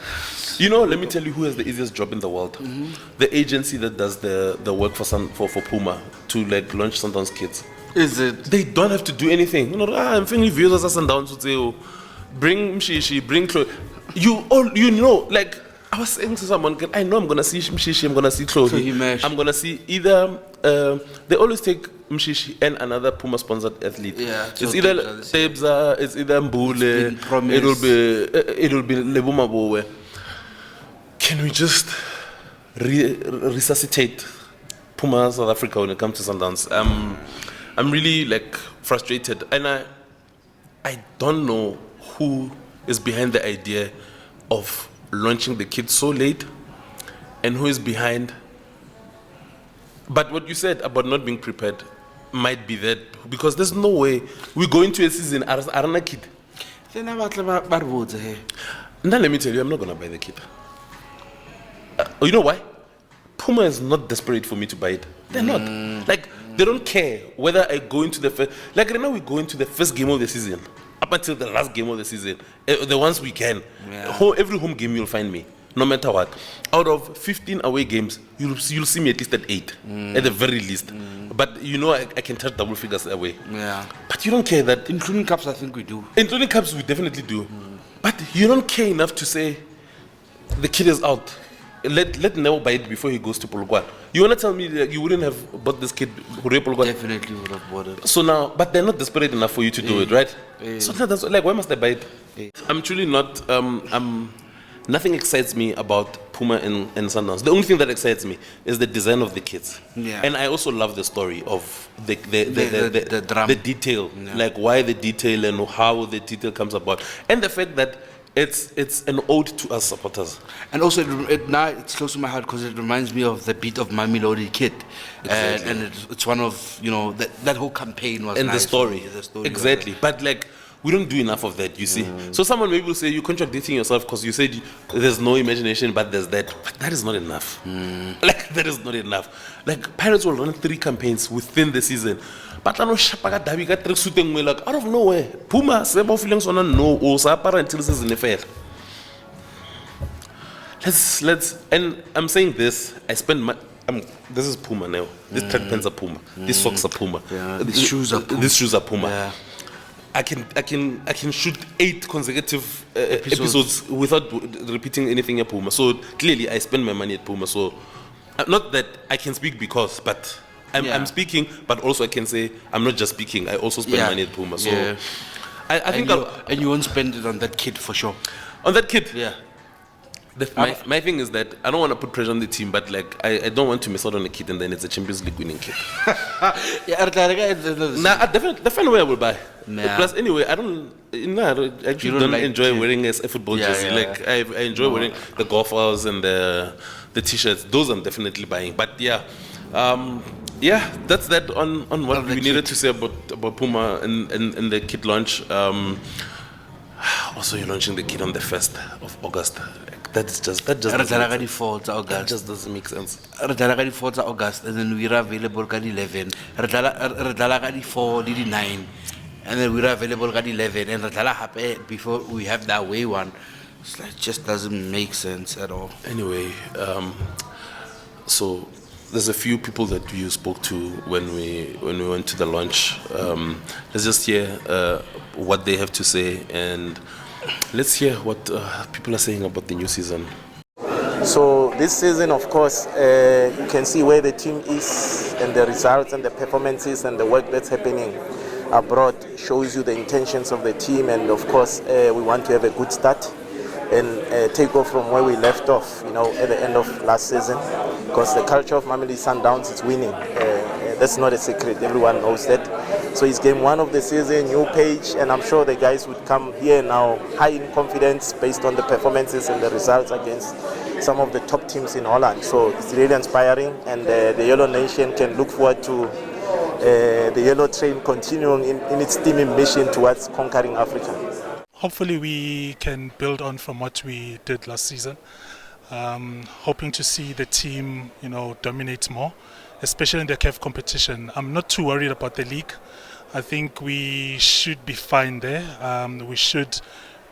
You know, let me tell you who has the easiest job in the world. The agency that does the work for Puma to, like, launch Sundowns kits. Is it? They don't have to do anything. You know, I'm thinking viewers as Sundowns would say, oh, bring Mshishi, bring Chloe. You know, like, I was saying to someone, I know I'm gonna see Mshishi, I'm gonna see Chloe. I'm gonna see either. They always take Mshishi and another Puma sponsored athlete. Yeah, it's either Tebza, it's either Mbule, it'll be Lebuma Bowe. Can we just resuscitate Puma South Africa when it comes to Sundowns? I'm really like frustrated, and I don't know who is behind the idea of launching the kid so late, and who is behind. But what you said about not being prepared might be that, because there's no way we go into a season Arana kid. Now let me tell you, I'm not gonna buy the kid. You know why? Puma is not desperate for me to buy it. They're not. Like, they don't care whether I go into the first. Like right now, we go into the first game of the season, up until the last game of the season, the ones we can. Yeah. Every home game you'll find me, no matter what. Out of 15 away games, you'll see me at least at 8, at the very least. But you know, I can touch double figures away. Yeah. But you don't care that. Including cups, I think we do. Including cups, we definitely do. But you don't care enough to say the kid is out. Let Neo buy it before he goes to Polokwane. You want to tell me that you wouldn't have bought this kid Polokwane? Definitely would have bought it. So now, but they're not desperate enough for you to do it, right? So now that's like, why must I buy it? I'm truly not. Nothing excites me about Puma and Sundowns. The only thing that excites me is the design of the kids. Yeah. And I also love the story of the drum. The detail, like why the detail and how the detail comes about, and the fact that it's an ode to us supporters. And also, now it's close to my heart because it reminds me of the beat of Mamelodi Kid. Exactly. And it's one of, that whole campaign was And nice. the story. Exactly. Was but like, we don't do enough of that, you see. So someone maybe will say you're contradicting yourself because you said there's no imagination, but there's that. But that is not enough. Like, that is not enough. Like, Pirates will run 3 campaigns within the season. But I know Shapaga Davi got shooting like out of nowhere. Puma, Sebo feelings on no or Sapara until the season fair. Let's and I'm saying this, I spend my this is Puma now. These track pants are Puma. These socks are Puma. Yeah, these shoes are Puma. These shoes are Puma. Yeah. I can shoot 8 consecutive episodes without repeating anything at Puma. So clearly I spend my money at Puma. So not that I can speak because, but I'm speaking, but also I can say I'm not just speaking. I also spend money at Puma. So I think and you won't spend it on that kid for sure. On that kid, Yeah. My thing is that I don't want to put pressure on the team, but like I don't want to miss out on a kid and then it's a Champions League winning kid. Definitely the final way I will buy. Nah. Plus anyway, I actually don't like enjoy wearing a football jersey. Like I enjoy wearing the golfers and the t-shirts. Those I'm definitely buying. But that's that on what we needed to say about Puma and the kit launch. Also, you're launching the kit on the 1st of August. That just doesn't make sense. August, and then we're available at 11. Redala 4, 9, and then we're available at 11. And Redala happy before we have that way one. It's like just doesn't make sense at all. Anyway, so there's a few people that you spoke to when we went to the launch. Let's just hear what they have to say, and let's hear what people are saying about the new season. So this season, of course, you can see where the team is and the results and the performances and the work that's happening abroad shows you the intentions of the team, and of course we want to have a good start and take off from where we left off, at the end of last season, because the culture of Mamelodi Sundowns is winning. That's not a secret, everyone knows that. So it's game 1 of the season, new page, and I'm sure the guys would come here now high in confidence based on the performances and the results against some of the top teams in Holland. So it's really inspiring, and the Yellow Nation can look forward to the Yellow Train continuing in its teaming mission towards conquering Africa. Hopefully we can build on from what we did last season. Hoping to see the team, dominate more, especially in the CAF competition. I'm not too worried about the league. I think we should be fine there. We should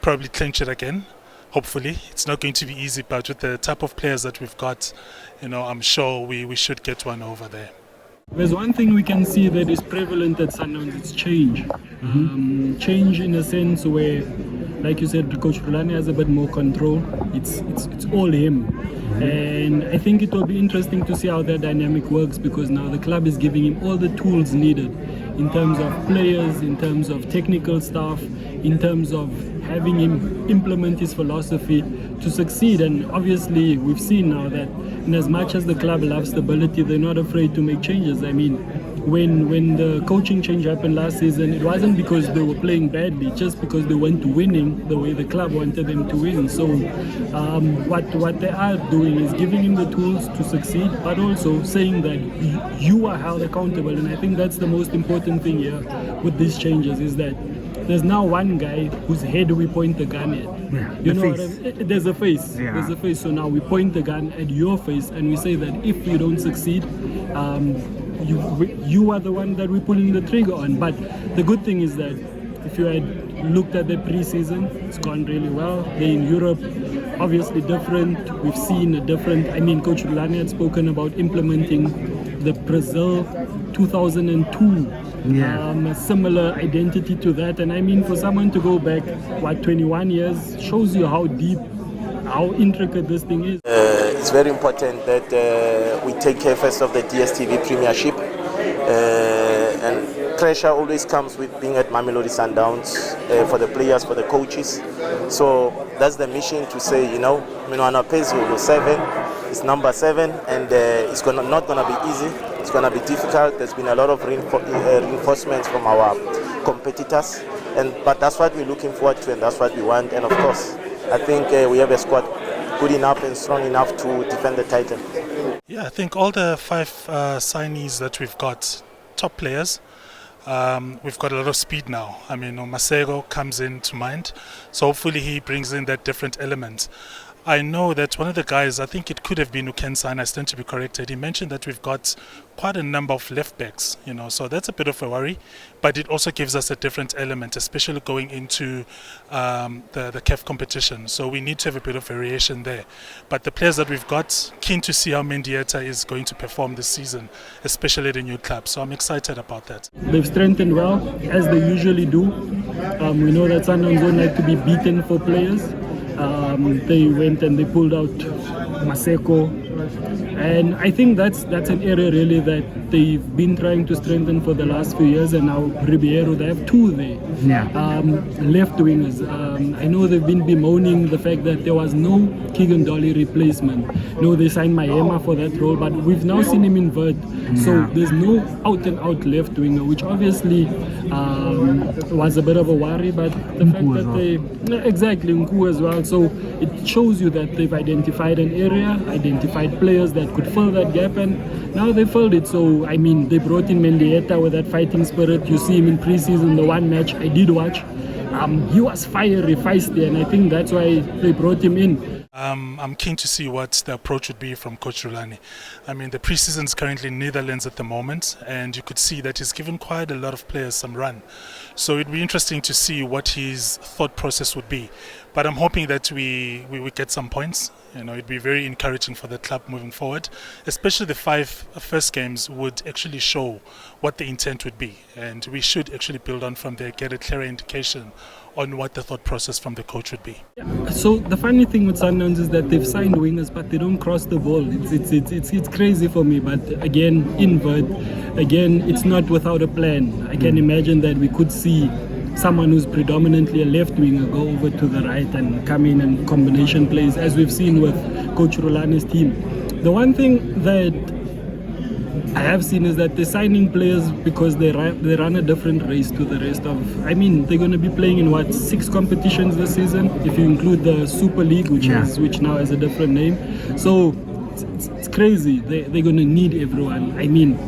probably clinch it again. Hopefully, it's not going to be easy, but with the type of players that we've got, I'm sure we should get one over there. There's one thing we can see that is prevalent at Sundowns, it's change. Change in a sense where like you said, Coach Rulani has a bit more control. It's all him. And I think it will be interesting to see how that dynamic works, because now the club is giving him all the tools needed in terms of players, in terms of technical staff, in terms of having him implement his philosophy to succeed. And obviously we've seen now that in as much as the club loves stability, they're not afraid to make changes. I mean, when the coaching change happened last season, it wasn't because they were playing badly, just because they weren't winning the way the club wanted them to win. So what they are doing is giving him the tools to succeed, but also saying that you are held accountable. And I think that's the most important thing here with these changes, is that there's now one guy whose head we point the gun at. Yeah, you know what I mean? There's a face. Yeah. There's a face. So now we point the gun at your face and we say that if you don't succeed, you are the one that we're pulling the trigger on. But the good thing is that if you had looked at the pre-season, it's gone really well. They're in Europe, obviously different. We've seen a different, I mean, Coach Rulani had spoken about implementing the Brazil 2002 a similar identity to that. And I mean, for someone to go back, 21 years, shows you how deep, how intricate this thing is. It's very important that we take care first of the DSTV Premiership, and pressure always comes with being at Mamelodi Sundowns, for the players, for the coaches. So that's the mission, to say, you know, Minwana Pezu 7 is number 7, and it's not going to be easy. It's going to be difficult. There's been a lot of reinforcements from our competitors, but that's what we're looking forward to, and that's what we want. And of course, I think we have a squad good enough and strong enough to defend the title. Yeah, I think all the 5 signees that we've got, top players. We've got a lot of speed now. I mean, Masego comes in to mind, so hopefully he brings in that different element. I know that one of the guys, I think it could have been Ukensan, I stand to be corrected. He mentioned that we've got quite a number of left backs, you know, so that's a bit of a worry. But it also gives us a different element, especially going into the CAF competition. So we need to have a bit of variation there. But the players that we've got, keen to see how Mendieta is going to perform this season, especially at the new club. So I'm excited about that. They've strengthened well, as they usually do. We know that Sundowns don't like to be beaten for players. They went and they pulled out Maseko, and I think that's an area really that they've been trying to strengthen for the last few years. And now Ribeiro, they have 2 there, left wingers. I know they've been bemoaning the fact that there was no Keegan Dolly replacement. No, they signed Mayema for that role, but we've now seen him invert. So there's no out and out left winger, which obviously was a bit of a worry. But the fact that exactly Nku as well. So it shows you that they've identified an area, identified players that could fill that gap, and now they filled it. So I mean, they brought in Mendieta with that fighting spirit. You see him in pre-season, the one match I did watch. He was fiery, feisty, and I think that's why they brought him in. I'm keen to see what the approach would be from Coach Rulani. I mean, the pre-season is currently in Netherlands at the moment, and you could see that he's given quite a lot of players some run. So it'd be interesting to see what his thought process would be. But I'm hoping that we get some points. You know, it'd be very encouraging for the club moving forward. Especially the 5 first games would actually show what the intent would be, and we should actually build on from there, get a clearer indication on what the thought process from the coach would be. So the funny thing with Sundowns is that they've signed wingers, but they don't cross the ball. It's crazy for me. But again, it's not without a plan. I can imagine that we could see someone who's predominantly a left winger go over to the right and come in and combination plays, as we've seen with Coach Rulani's team. The one thing that I have seen is that they're signing players because they run a different race to the rest of. I mean, they're going to be playing in 6 competitions this season, if you include the Super League, which now has a different name. So it's crazy. They're going to need everyone. I mean,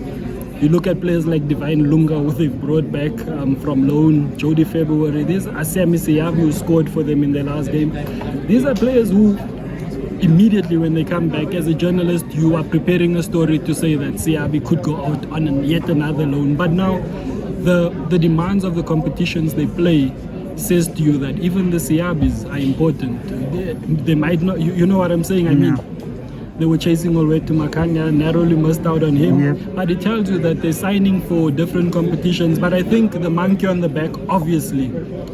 you look at players like Divine Lunga, who they've brought back from loan, Jody February. These are Asami Siyabi, who scored for them in their last game. These are players who, immediately when they come back, as a journalist, you are preparing a story to say that Siyabi could go out on yet another loan. But now, the demands of the competitions they play says to you that even the Siyabis are important. They might not, you know what I'm saying? I mean, They were chasing all the way to Makanya, narrowly missed out on him. But it tells you that they're signing for different competitions. But I think the monkey on the back, obviously,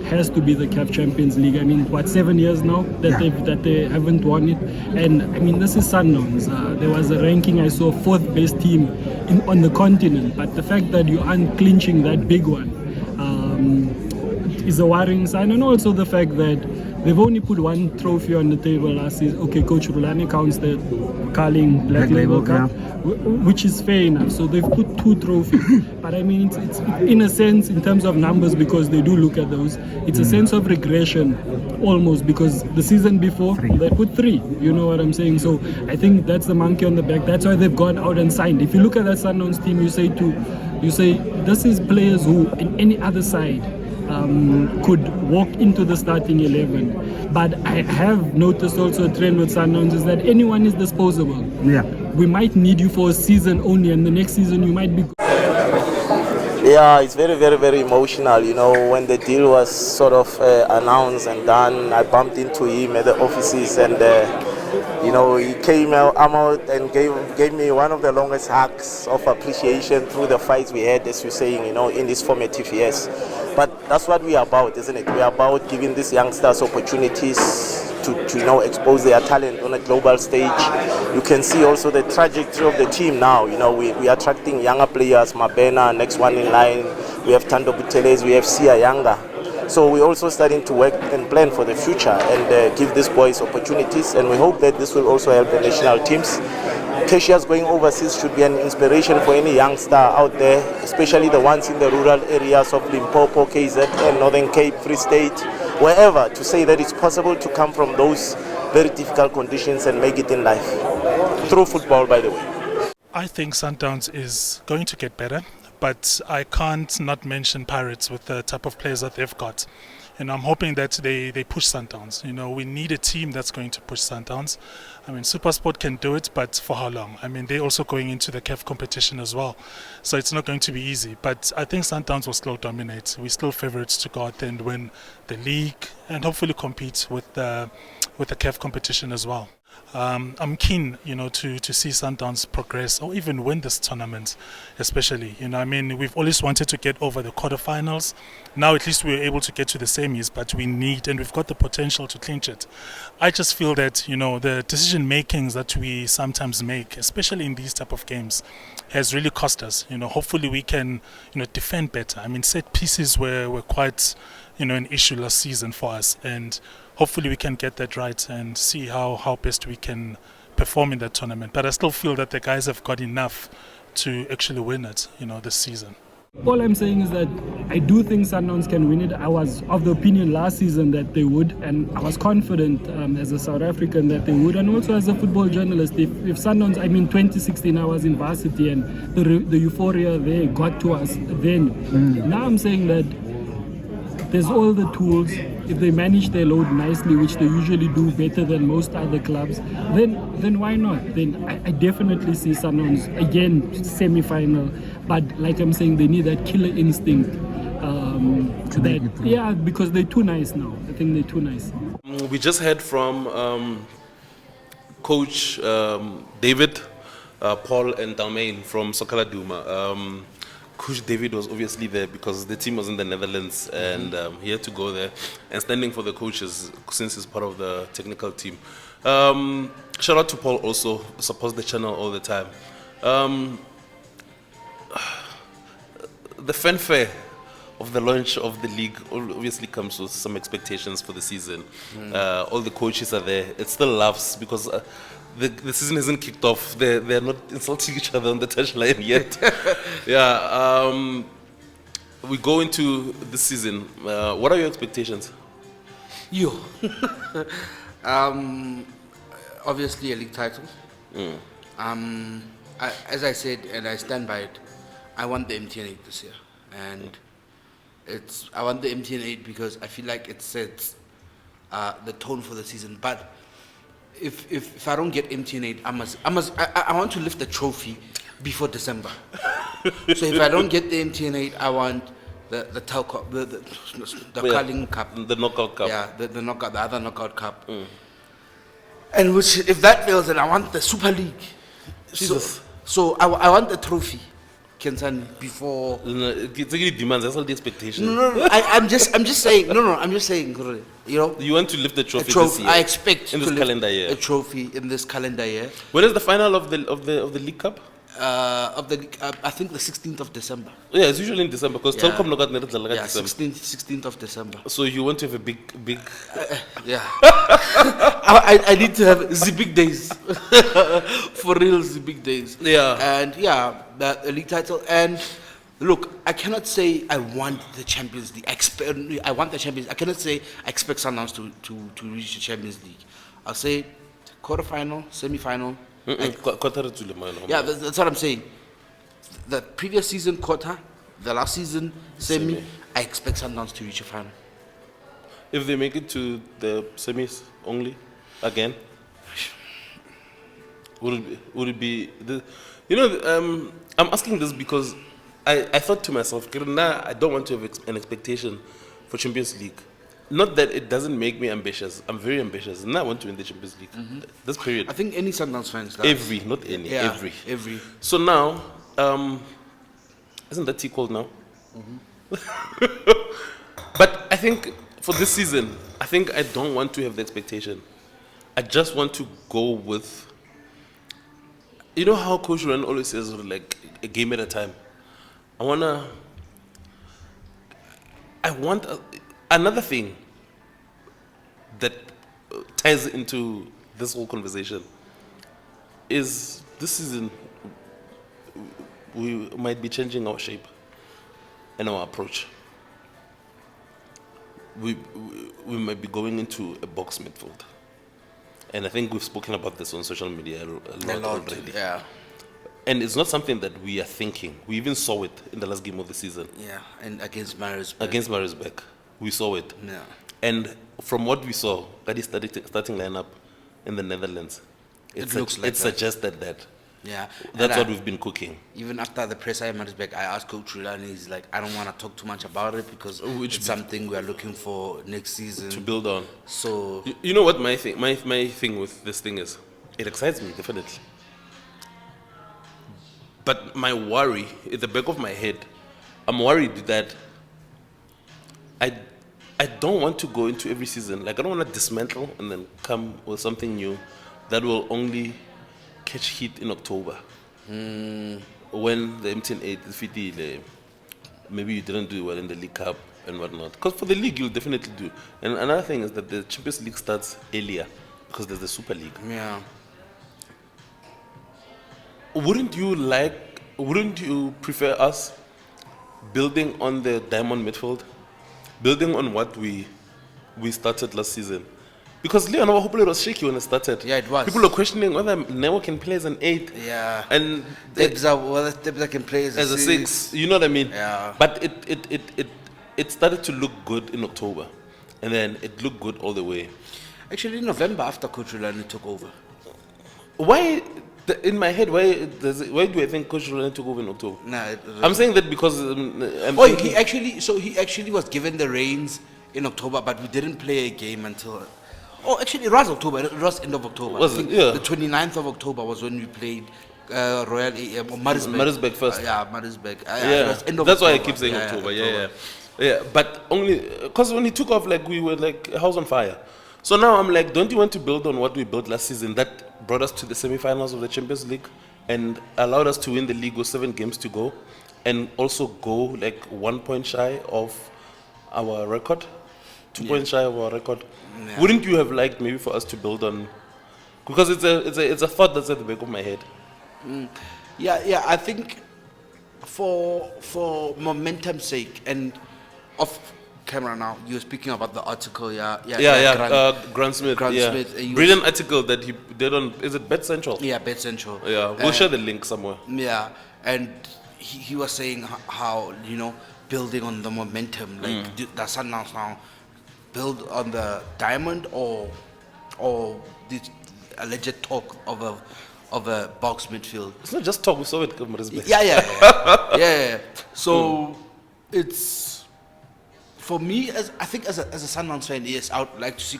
has to be the CAF Champions League. I mean, 7 years now that they haven't won it? And I mean, this is Sundowns. There was a ranking I saw, 4th best team on the continent. But the fact that you aren't clinching that big one is a worrying sign. And also the fact that they've only put one trophy on the table last season. Okay, Coach Rulani counts the Carling Black Label Cup, which is fair enough. So they've put 2 trophies. But I mean, it's in a sense, in terms of numbers, because they do look at those, it's a sense of regression almost, because the season before, they put 3. You know what I'm saying? So I think that's the monkey on the back. That's why they've gone out and signed. If you look at that Sundowns team, you say this is players who, in any other side, could walk into the starting 11. But I have noticed also a trend with Sundowns is that anyone is disposable. Yeah. We might need you for a season only, and the next season you might be. Yeah, it's very, very, very emotional. You know, when the deal was sort of announced and done, I bumped into him at the offices, and you know, he came out and gave me one of the longest hugs of appreciation through the fights we had, as you're saying, you know, in this formative years. But that's what we are about, isn't it? We are about giving these youngsters opportunities to you know, expose their talent on a global stage. You can see also the trajectory of the team now. You know, we are attracting younger players, Mabena, next one in line. We have Tando Buteles, we have Sia Yanga. So we're also starting to work and plan for the future and give these boys opportunities, and we hope that this will also help the national teams. Cashiers going overseas should be an inspiration for any youngster out there, especially the ones in the rural areas of Limpopo, KZN, Northern Cape, Free State, wherever, to say that it's possible to come from those very difficult conditions and make it in life. Through football, by the way. I think Sundowns is going to get better, but I can't not mention Pirates with the type of players that they've got. And I'm hoping that they push Sundowns. You know, we need a team that's going to push Sundowns. I mean, SuperSport can do it, but for how long? I mean, they're also going into the CAF competition as well. So it's not going to be easy. But I think Sundowns will still dominate. We're still favorites to go out there and win the league and hopefully compete with the CAF competition as well. I'm keen, you know, to see Sundowns progress or even win this tournament, especially. You know, I mean, we've always wanted to get over the quarterfinals. Now at least we're able to get to the semis, but we need, and we've got the potential to clinch it. I just feel that, you know, the decision makings that we sometimes make, especially in these type of games, has really cost us. You know, hopefully we can, you know, defend better. I mean, set pieces were quite, you know, an issue last season for us, and hopefully we can get that right and see how best we can perform in that tournament. But I still feel that the guys have got enough to actually win it, you know, this season. All I'm saying is that I do think Sundowns can win it. I was of the opinion last season that they would, and I was confident as a South African that they would, and also as a football journalist. If Sundowns, I mean 2016 I was in varsity and the euphoria there got to us then. Now I'm saying that there's all the tools. If they manage their load nicely, which they usually do better than most other clubs, then why not? Then I definitely see Sundowns again semi-final. But like I'm saying, they need that killer instinct. Yeah, because they're too nice now. I think they're too nice. We just heard from Coach David, Paul, and Dalmain from Sokala Duma. Coach David was obviously there because the team was in the Netherlands, and he had to go there and standing for the coaches since he's part of the technical team. Shout out to Paul also, supports the channel all the time. The fanfare of the launch of the league obviously comes with some expectations for the season. All the coaches are there. It still laughs because the season isn't kicked off. They're not insulting each other on the touchline yet. Yeah. We go into this season. What are your expectations? Obviously a league title. As I said, and I stand by it, I want the MTN 8 this year, and I want the MTN 8 because I feel like it sets the tone for the season. But if I don't get MTN 8, I want to lift the trophy before December. So if I don't get the MTN 8, I want the Telco, the Carling Cup, the knockout cup. Yeah, the other knockout cup. And which, if that fails, then I want the Super League. Jesus. So I want the trophy, Kensani, before. It's really demands. That's all the expectation. No. I'm just saying. No. I'm just saying. You know. You want to lift the trophy, A trophy. this year. I expect in to this lift calendar year. a trophy in this calendar year. When is the final of the League Cup? I think the 16th of December. Yeah, it's usually in December because Yeah. Telkom Nogat Nerds like Yeah, December. 16th of December. So you want to have a big. Yeah. I need to have the big days. For real, the big days. Yeah. And yeah, the league title. And look, I cannot say I want the Champions League. I want the Champions. I cannot say I expect Sundowns to reach the Champions League. I'll say quarterfinal, semi-final. Yeah, that's what I'm saying. The previous season quarter, the last season semi. I expect Sundowns to reach a final. If they make it to the semis only, again, would it be the? I'm asking this because I thought to myself, now I don't want to have an expectation for Champions League. Not that it doesn't make me ambitious. I'm very ambitious. And I want to win the Champions League. This period. I think any Sundowns fans. Every, not any. Yeah, every. So now, isn't that tea cold now? But I think for this season, I think I don't want to have the expectation. I just want to go with. You know how Coach Ren always says, like, a game at a time? I want another thing that ties into this whole conversation is this season we might be changing our shape and our approach. We might be going into a box midfield. And I think we've spoken about this on social media a lot already. Yeah. And it's not something that we are thinking. We even saw it in the last game of the season. Yeah, and against Marisburg. Against Marisburg. We saw it. Yeah. And from what we saw, Gadi's starting lineup in the Netherlands, It looks like it that. suggested that. Yeah. That's And what we've been cooking. Even after the press at Marisburg, I asked Coach Rulan, he's like, I don't want to talk too much about it because it's something we are looking for next season. To build on. So You know what my thing with this thing is? It excites me, definitely. But my worry, at the back of my head, I'm worried that I don't want to go into every season. Like, I don't want to dismantle and then come with something new that will only catch heat in October. When the MTN 8 is 50, maybe you didn't do well in the League Cup and whatnot. Because for the league, you'll definitely do. And another thing is that the Champions League starts earlier because there's the Super League. yeah. Wouldn't you prefer us building on the diamond midfield, building on what we started last season? Because Leon hopefully it was shaky when it started. Yeah, it was. People are questioning whether Nemo can play as an 8. Yeah. And Debza can play as a 6. You know what I mean? Yeah. But it started to look good in October, and then it looked good all the way. Actually, in November after Coach Rulan took over. Why? In my head, why do I think Coach Roland took over in October? Nah, I'm saying that because he actually was given the reins in October, but we didn't play a game until. Oh, actually, it was October. It was end of October. Was it? Yeah. The 29th of October was when we played Royal AM or Marisburg. Marisburg first. Marisburg. Yeah, it was end of that's why I October. keep saying October. October. Yeah. But only because when he took off, like we were like a house on fire. So now I'm like, don't you want to build on what we built last season that brought us to the semi-finals of the Champions League and allowed us to win the league with 7 games to go, and also go like 1 point shy of our record, 2 points shy of our record? Yeah. Wouldn't you have liked maybe for us to build on? Because it's a thought that's at the back of my head. Yeah. I think for momentum's sake and off camera now, you were speaking about the article. Grant Smith. Smith. Brilliant article that he did on. Is it Bet Central? Yeah, Bet Central. Yeah, we'll share the link somewhere. Yeah, and he was saying how building on the momentum, like the Sundowns now build on the diamond or the alleged talk of a box midfield. It's not just talk. We saw it. Yeah. So it's. For me, as a Sundowns fan, yes, I would like to see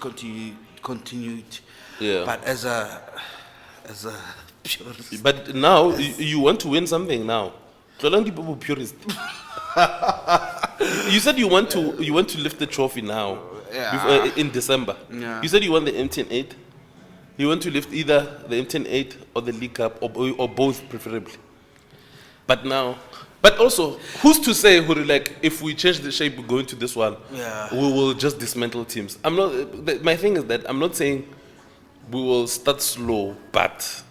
continued Yeah. But as a purist, But now you want to win something now. Tlolang people purist. You said you want to lift the trophy now. Yeah. In December. Yeah. You said you want the MTN 8. You want to lift either the MTN 8 or the League Cup or both preferably. But now, but also, who's to say, like, if we change the shape, we go into this one, Yeah. we will just dismantle teams. I'm not. My thing is that I'm not saying we will start slow, but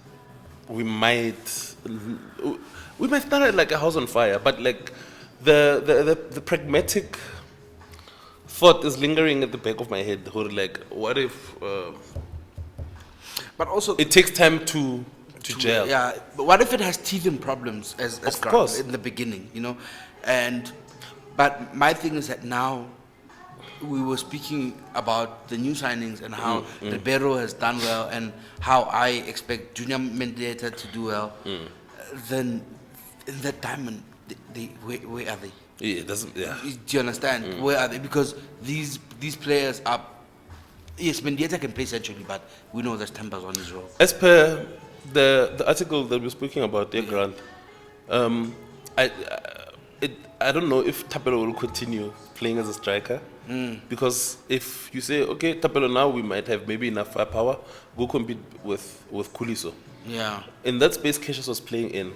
we might start it like a house on fire. But like the pragmatic thought is lingering at the back of my head. Like, what if? but also It takes time to gel. Yeah, but what if it has teething problems as Of Grant course. in the beginning, you know? But my thing is that now we were speaking about the new signings and how Ribeiro has done well and how I expect Junior Mendieta to do well. Then in that diamond, where are they? Yeah, it doesn't. Yeah. Do you understand? Where are they? Because these players are. Yes, Mendieta can play centrally, but we know there's tempers on his role. As per the article that we're speaking about, dear Grant, I don't know if Tapelo will continue playing as a striker. Because if you say, okay, Tapelo now we might have maybe enough firepower, go compete with Kuliso. Yeah. In that space Cassius was playing in,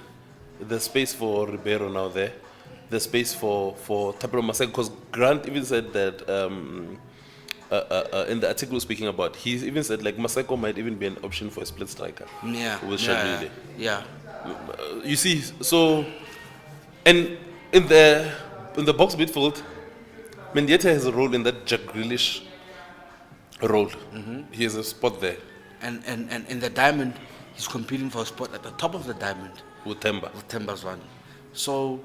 there's space for Ribeiro now there. There's space for Tapelo Maseko, because Grant even said that in the article we're speaking about, he even said like Maseko might even be an option for a split striker. Yeah. With yeah. Shadley. Yeah. You see, so and in the box midfield, Mendieta has a role in that Jack Grealish role. He has a spot there And in the diamond, he's competing for a spot at the top of the diamond with Temba. with Tembazwane. So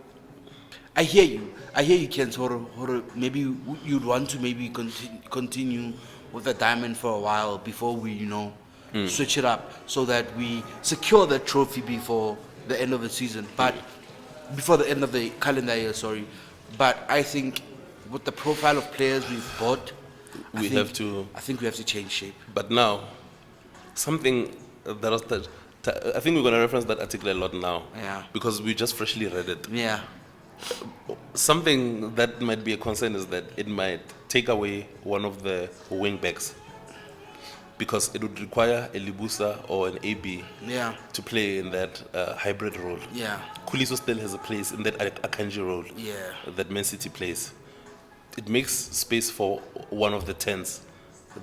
I hear you, Ken. Maybe you'd want to maybe continue with the diamond for a while before we, switch it up so that we secure the trophy before the end of the season. But before the end of the calendar year, sorry. But I think with the profile of players we've bought, I think we have to change shape. But now, something that was I think we're going to reference that article a lot now. Yeah. Because we just freshly read it. Yeah. Something that might be a concern is that it might take away one of the wing backs, because it would require a Libusa or an AB Yeah. to play in that hybrid role. Yeah. Kuliso still has a place in that Akanji role Yeah. that Man City plays. It makes space for one of the 10s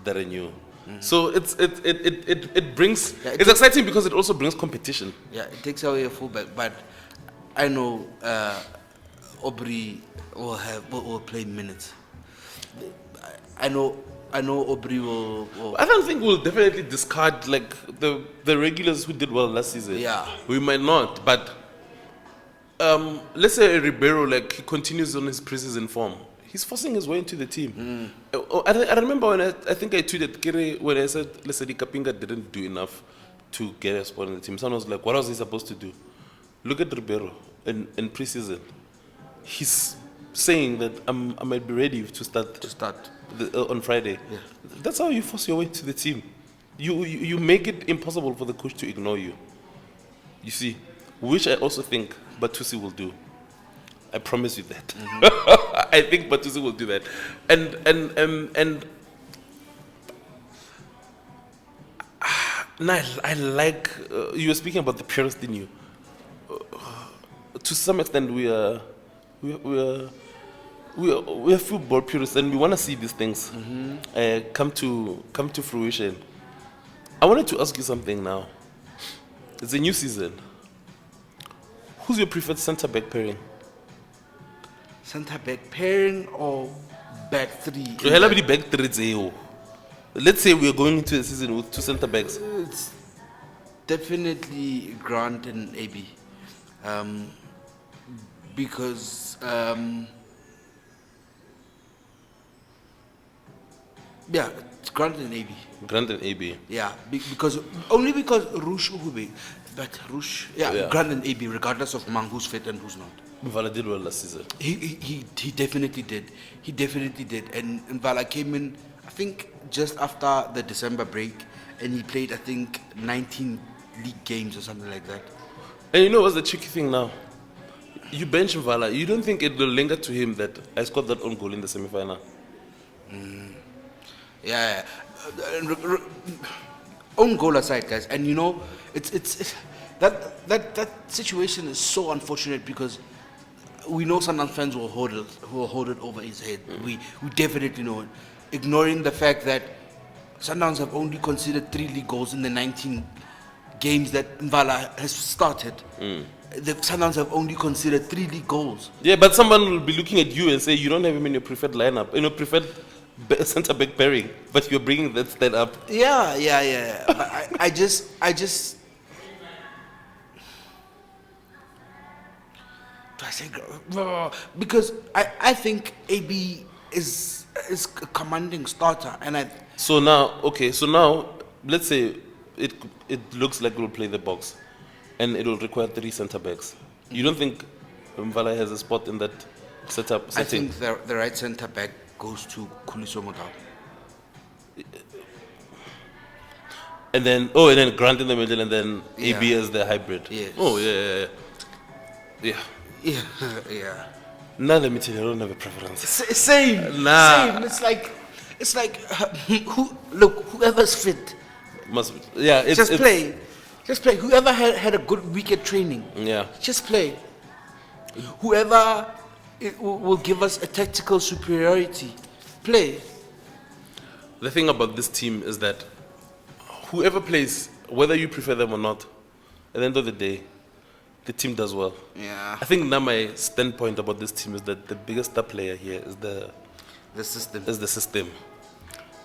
that are new. So it brings Yeah, it's exciting because it also brings competition. Yeah, it takes away a fullback, but I know Aubrey will play minutes. I know Aubrey will. I don't think we'll definitely discard like the regulars who did well last season. Yeah. We might not, but let's say Ribeiro, like, he continues on his preseason form. He's forcing his way into the team. I remember when I think I tweeted Kere when I said Lesedi Kapinga didn't do enough to get a spot in the team. Someone was like, what was he supposed to do? Look at Ribeiro in preseason. He's saying that I might be ready to start on Friday. Yeah. That's how you force your way to the team. You make it impossible for the coach to ignore you. You see, which I also think Batusi will do. I promise you that. I think Batusi will do that. And now I like you were speaking about the purist in you. To some extent, we are football purists, and we want to see these things come to fruition. I wanted to ask you something now. It's a new season. Who's your preferred centre back pairing? Centre back pairing or back three? Back three. Let's say we are going into a season with two centre backs. It's definitely Grant and AB. Because it's Grant and AB. Grant and AB. Yeah, because Rush Uhube, but Rush, Grant and AB, regardless of who's fit and who's not. Mvala did well last season. He definitely did. He definitely did. And Mvala came in, I think, just after the December break, and he played, I think, 19 league games or something like that. And you know what's the tricky thing now? You bench Mvala. You don't think it will linger to him that I scored that own goal in the semi-final? Yeah. Own goal aside, guys, and you know, it's that situation is so unfortunate because we know Sundowns fans will hold it over his head. We definitely know it, ignoring the fact that Sundowns have only conceded 3 league goals in the 19 games that Mvala has started. The Sundowns have only conceded 3 league goals. Yeah, but someone will be looking at you and say you don't have him in your preferred lineup, in your preferred centre back pairing, but you're bringing that stat up. Yeah. But I just. Do I say because I think AB is a commanding starter, and So now, let's say it looks like we'll play the box, and it will require 3 centre backs. You don't think Mvala has a spot in that setting? I think the right centre back goes to Khuliso Motau. And then Grant in the middle, and then AB as the hybrid. Yes. Oh yeah. Yeah. Now let me tell you, I don't have a preference. Same. Nah. Same. It's like whoever's fit. It's play. Just play. Whoever had a good week at training. Yeah. Just play. Whoever will give us a tactical superiority. Play. The thing about this team is that whoever plays, whether you prefer them or not, at the end of the day, the team does well. Yeah. I think now my standpoint about this team is that the biggest star player here is the system. Is the system.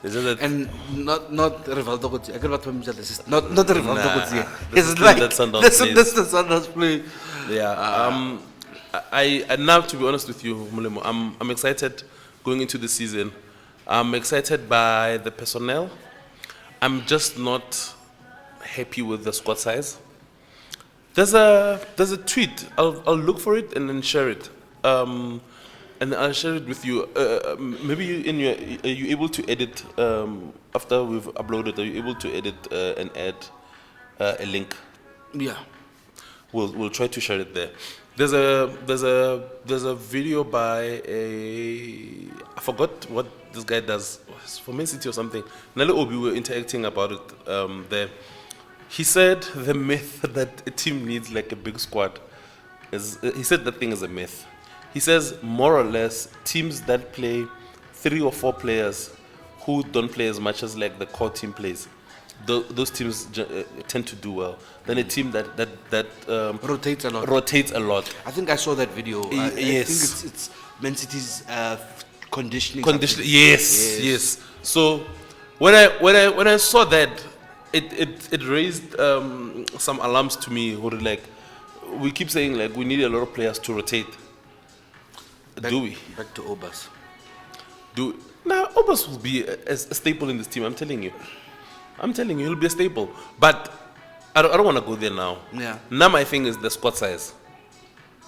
Is it that and not Rivaldo Kutsi. I got what the system. Not Rivaldo Kutsi. The It's system like that Sundowns this plays. the Sundowns play. Yeah. I now, to be honest with you, Mulemo, I'm excited going into the season. I'm excited by the personnel. I'm just not happy with the squad size. There's a tweet. I'll look for it and then share it. And I'll share it with you. Maybe are you able to edit after we've uploaded? Are you able to edit and add a link? Yeah. We'll try to share it there. There's a video by I forgot what this guy does. It's for Man City or something. Nale Obi were interacting about it there. He said the myth that a team needs like a big squad is. He said that thing is a myth. He says more or less teams that play 3 or 4 players who don't play as much as like the core team plays. Those teams tend to do well. Then a team that rotates a lot. I think I saw that video. I Yes. think it's Man City's conditioning. Yes. So when I saw that, it raised some alarms to me. Who were like, we keep saying like we need a lot of players to rotate. Do we? Back to Obas. Now Obas will be a staple in this team. I'm telling you, he'll be a staple. But I don't want to go there now. Yeah. Now my thing is the squad size.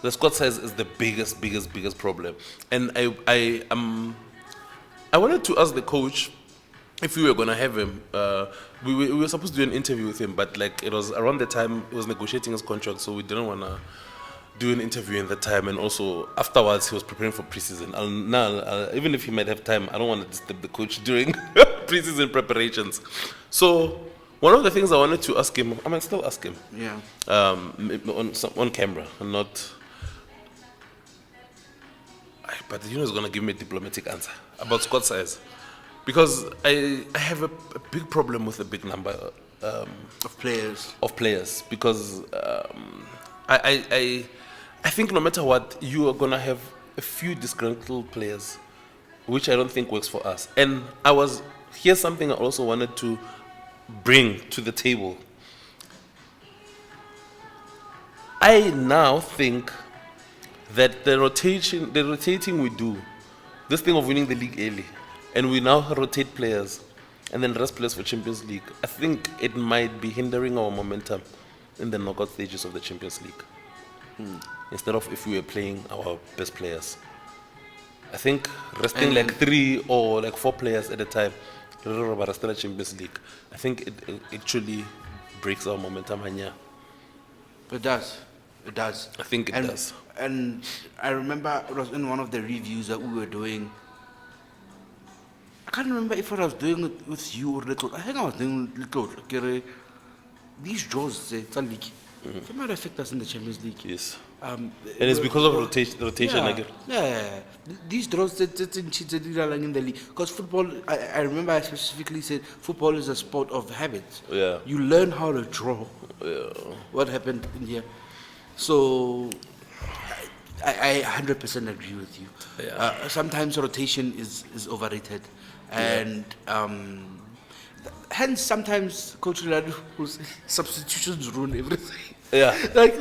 The squad size is the biggest problem. And I wanted to ask the coach if we were gonna have him. We were supposed to do an interview with him, but like it was around the time he was negotiating his contract, so we didn't wanna do an interview in that time. And also afterwards he was preparing for preseason. Even if he might have time, I don't want to disturb the coach during preseason preparations. So one of the things I wanted to ask him, I might still ask him. Yeah. On camera, and not. But he's gonna give me a diplomatic answer about squad size, because I have a big problem with a big number Of players. Because I think no matter what, you are gonna have a few disgruntled players, which I don't think works for us. And here's something I also wanted to bring to the table. I now think that the rotating we do, this thing of winning the league early, and we now rotate players and then rest players for Champions League, I think it might be hindering our momentum in the knockout stages of the Champions League. Instead of if we were playing our best players. I think resting like 3 or like 4 players at a time but still Champions League. I think it actually breaks our momentum. Hanya. It does. It does. I think it does. And I remember it was in one of the reviews that we were doing. I can't remember if I was doing it with you or Little. I think I was doing Little. These draws, they might affect us in the Champions League. Yes. And And it's because of rotation yeah, again. yeah. These draws in the league. Because football, I remember I specifically said football is a sport of habits. Yeah. You learn how to draw. Yeah. What happened in here. So I 100% agree with you. Yeah. Sometimes rotation is overrated. And hence sometimes Coach Riladu will say substitutions ruin everything. Yeah. like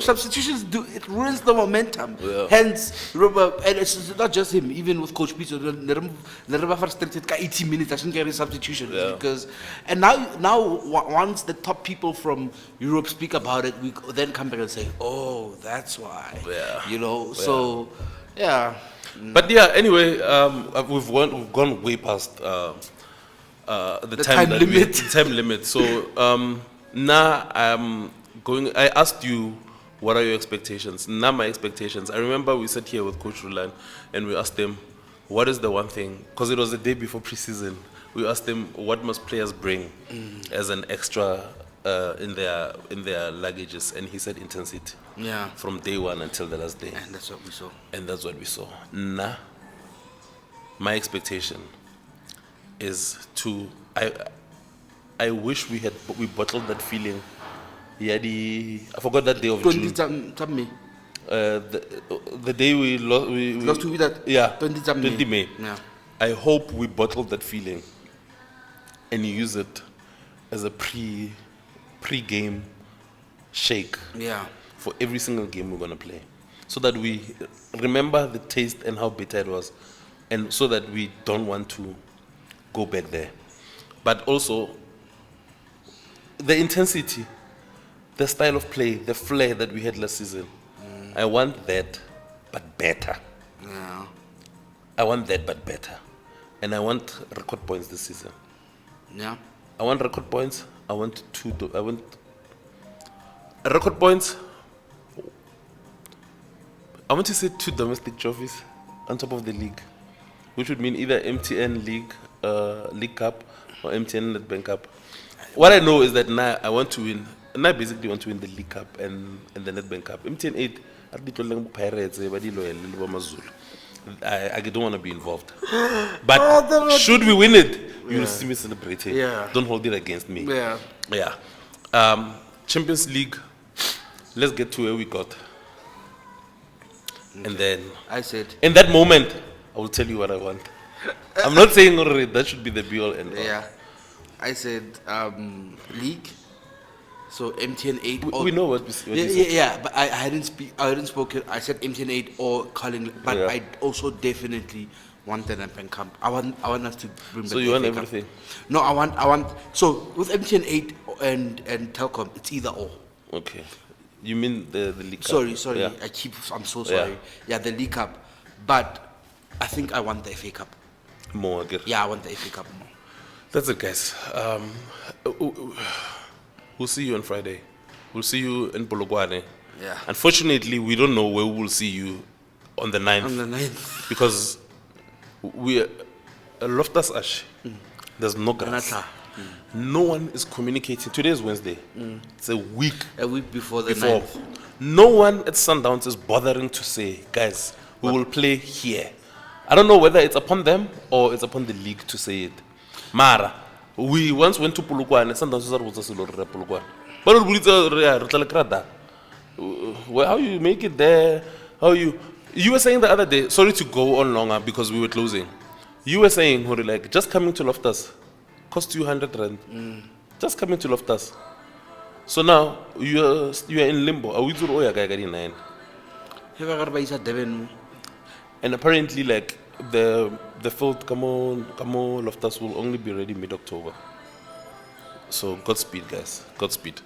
substitutions it ruins the momentum. Yeah. Hence, remember, and it's not just him. Even with Coach Peter, never frustrated. 80 minutes, I shouldn't get a substitution because. And now once the top people from Europe speak about it, we then come back and say, "Oh, that's why." Yeah. You know. So, yeah. But yeah, anyway, we've gone way past the time limit. The time limit. So now I asked you, what are your expectations? Now my expectations. I remember we sat here with Coach Rulan and we asked him, what is the one thing? Because it was the day before preseason. We asked him, what must players bring as an extra in their luggages? And he said intensity. Yeah. From day one until the last day. And that's what we saw. And that's what we saw. Nah, my expectation is I wish we bottled that feeling. Yeah, I forgot that day of June. The day we lost to that. Yeah, 20 May. Yeah. I hope we bottled that feeling and use it as a pre-game shake. Yeah. For every single game we're gonna play, so that we remember the taste and how bitter it was, and so that we don't want to go back there. But also the intensity, the style of play, the flair that we had last season. I want that, but better. Yeah. I want that, but better, and I want record points this season. Yeah. I want record points. I want record points. I want to say 2 domestic trophies on top of the league, which would mean either MTN League Cup or MTN Nedbank Cup. What I know is that now I want to win. And I basically want to win the League Cup and the Nedbank Cup. MTN 8, Pirates, I don't want to be involved. But should we win it, you'll see me celebrating. Yeah. Don't hold it against me. Yeah. Yeah. Champions League, let's get to where we got. And then, I said, in that moment, I will tell you what I want. I'm not saying already that should be the be all end all. yeah. I said league. So MTN 8. We know what you said. Yeah. But I hadn't spoken. I said MTN 8 or calling. But Yeah. I also definitely want the Nedbank Cup. I want us to bring back So you the want FA Cup. everything? No, I want. So with MTN 8 and Telkom, it's either or. Okay. You mean the League Cup? Sorry. Yeah. I'm so sorry. Yeah, the League Cup. But I think I want the FA Cup. More, okay. Yeah, I want the FA Cup more. That's it, guys. We'll see you on Friday. We'll see you in Polokwane. Yeah. Unfortunately, we don't know where we will see you on the 9th. On the 9th. Because we Loftus Ash. There's no grass. Anata. No one is communicating. Today is Wednesday. It's a week A week before the before. 9th. No one at Sundowns is bothering to say, guys, we will play here. I don't know whether it's upon them or it's upon the league to say it. Mara, we once went to Polokwane. Sundowns was a Polokwane. But how you make it there? How you were saying the other day? Sorry to go on longer because we were closing. You were saying, like, just coming to Loftus cost you 100 rand. Just coming to Loftus. So now you are in limbo. And apparently, like the field, come on, Loftus will only be ready mid-October. So Godspeed, guys. Godspeed.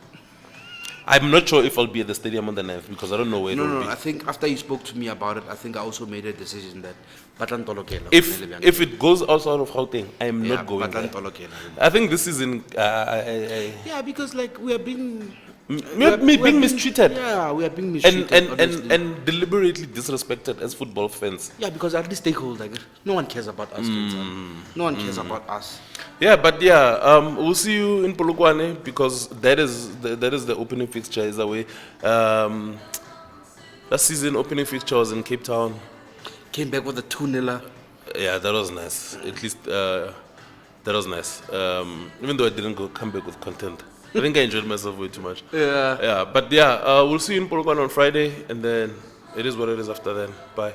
I'm not sure if I'll be at the stadium on the 9th because I don't know where it will be. I think after you spoke to me about it, I think I also made a decision that Batlan Tolokela. If it goes outside of Gauteng, I am yeah, not going Batlan there. Tolokela. I think this season, Yeah, because like we are being being mistreated. Yeah, we are being mistreated. honestly. And deliberately disrespected as football fans. Yeah, because at the stakeholder, no one cares about us. No one cares about us. Yeah, but we'll see you in Polokwane because that is the opening fixture is away. Last season opening fixture was in Cape Town. Came back with a 2-0. Yeah, that was nice. At least that was nice. Even though I didn't come back with content. I think I enjoyed myself way too much. Yeah. Yeah, but we'll see you in Polokwane on Friday, and then it is what it is after then. Bye.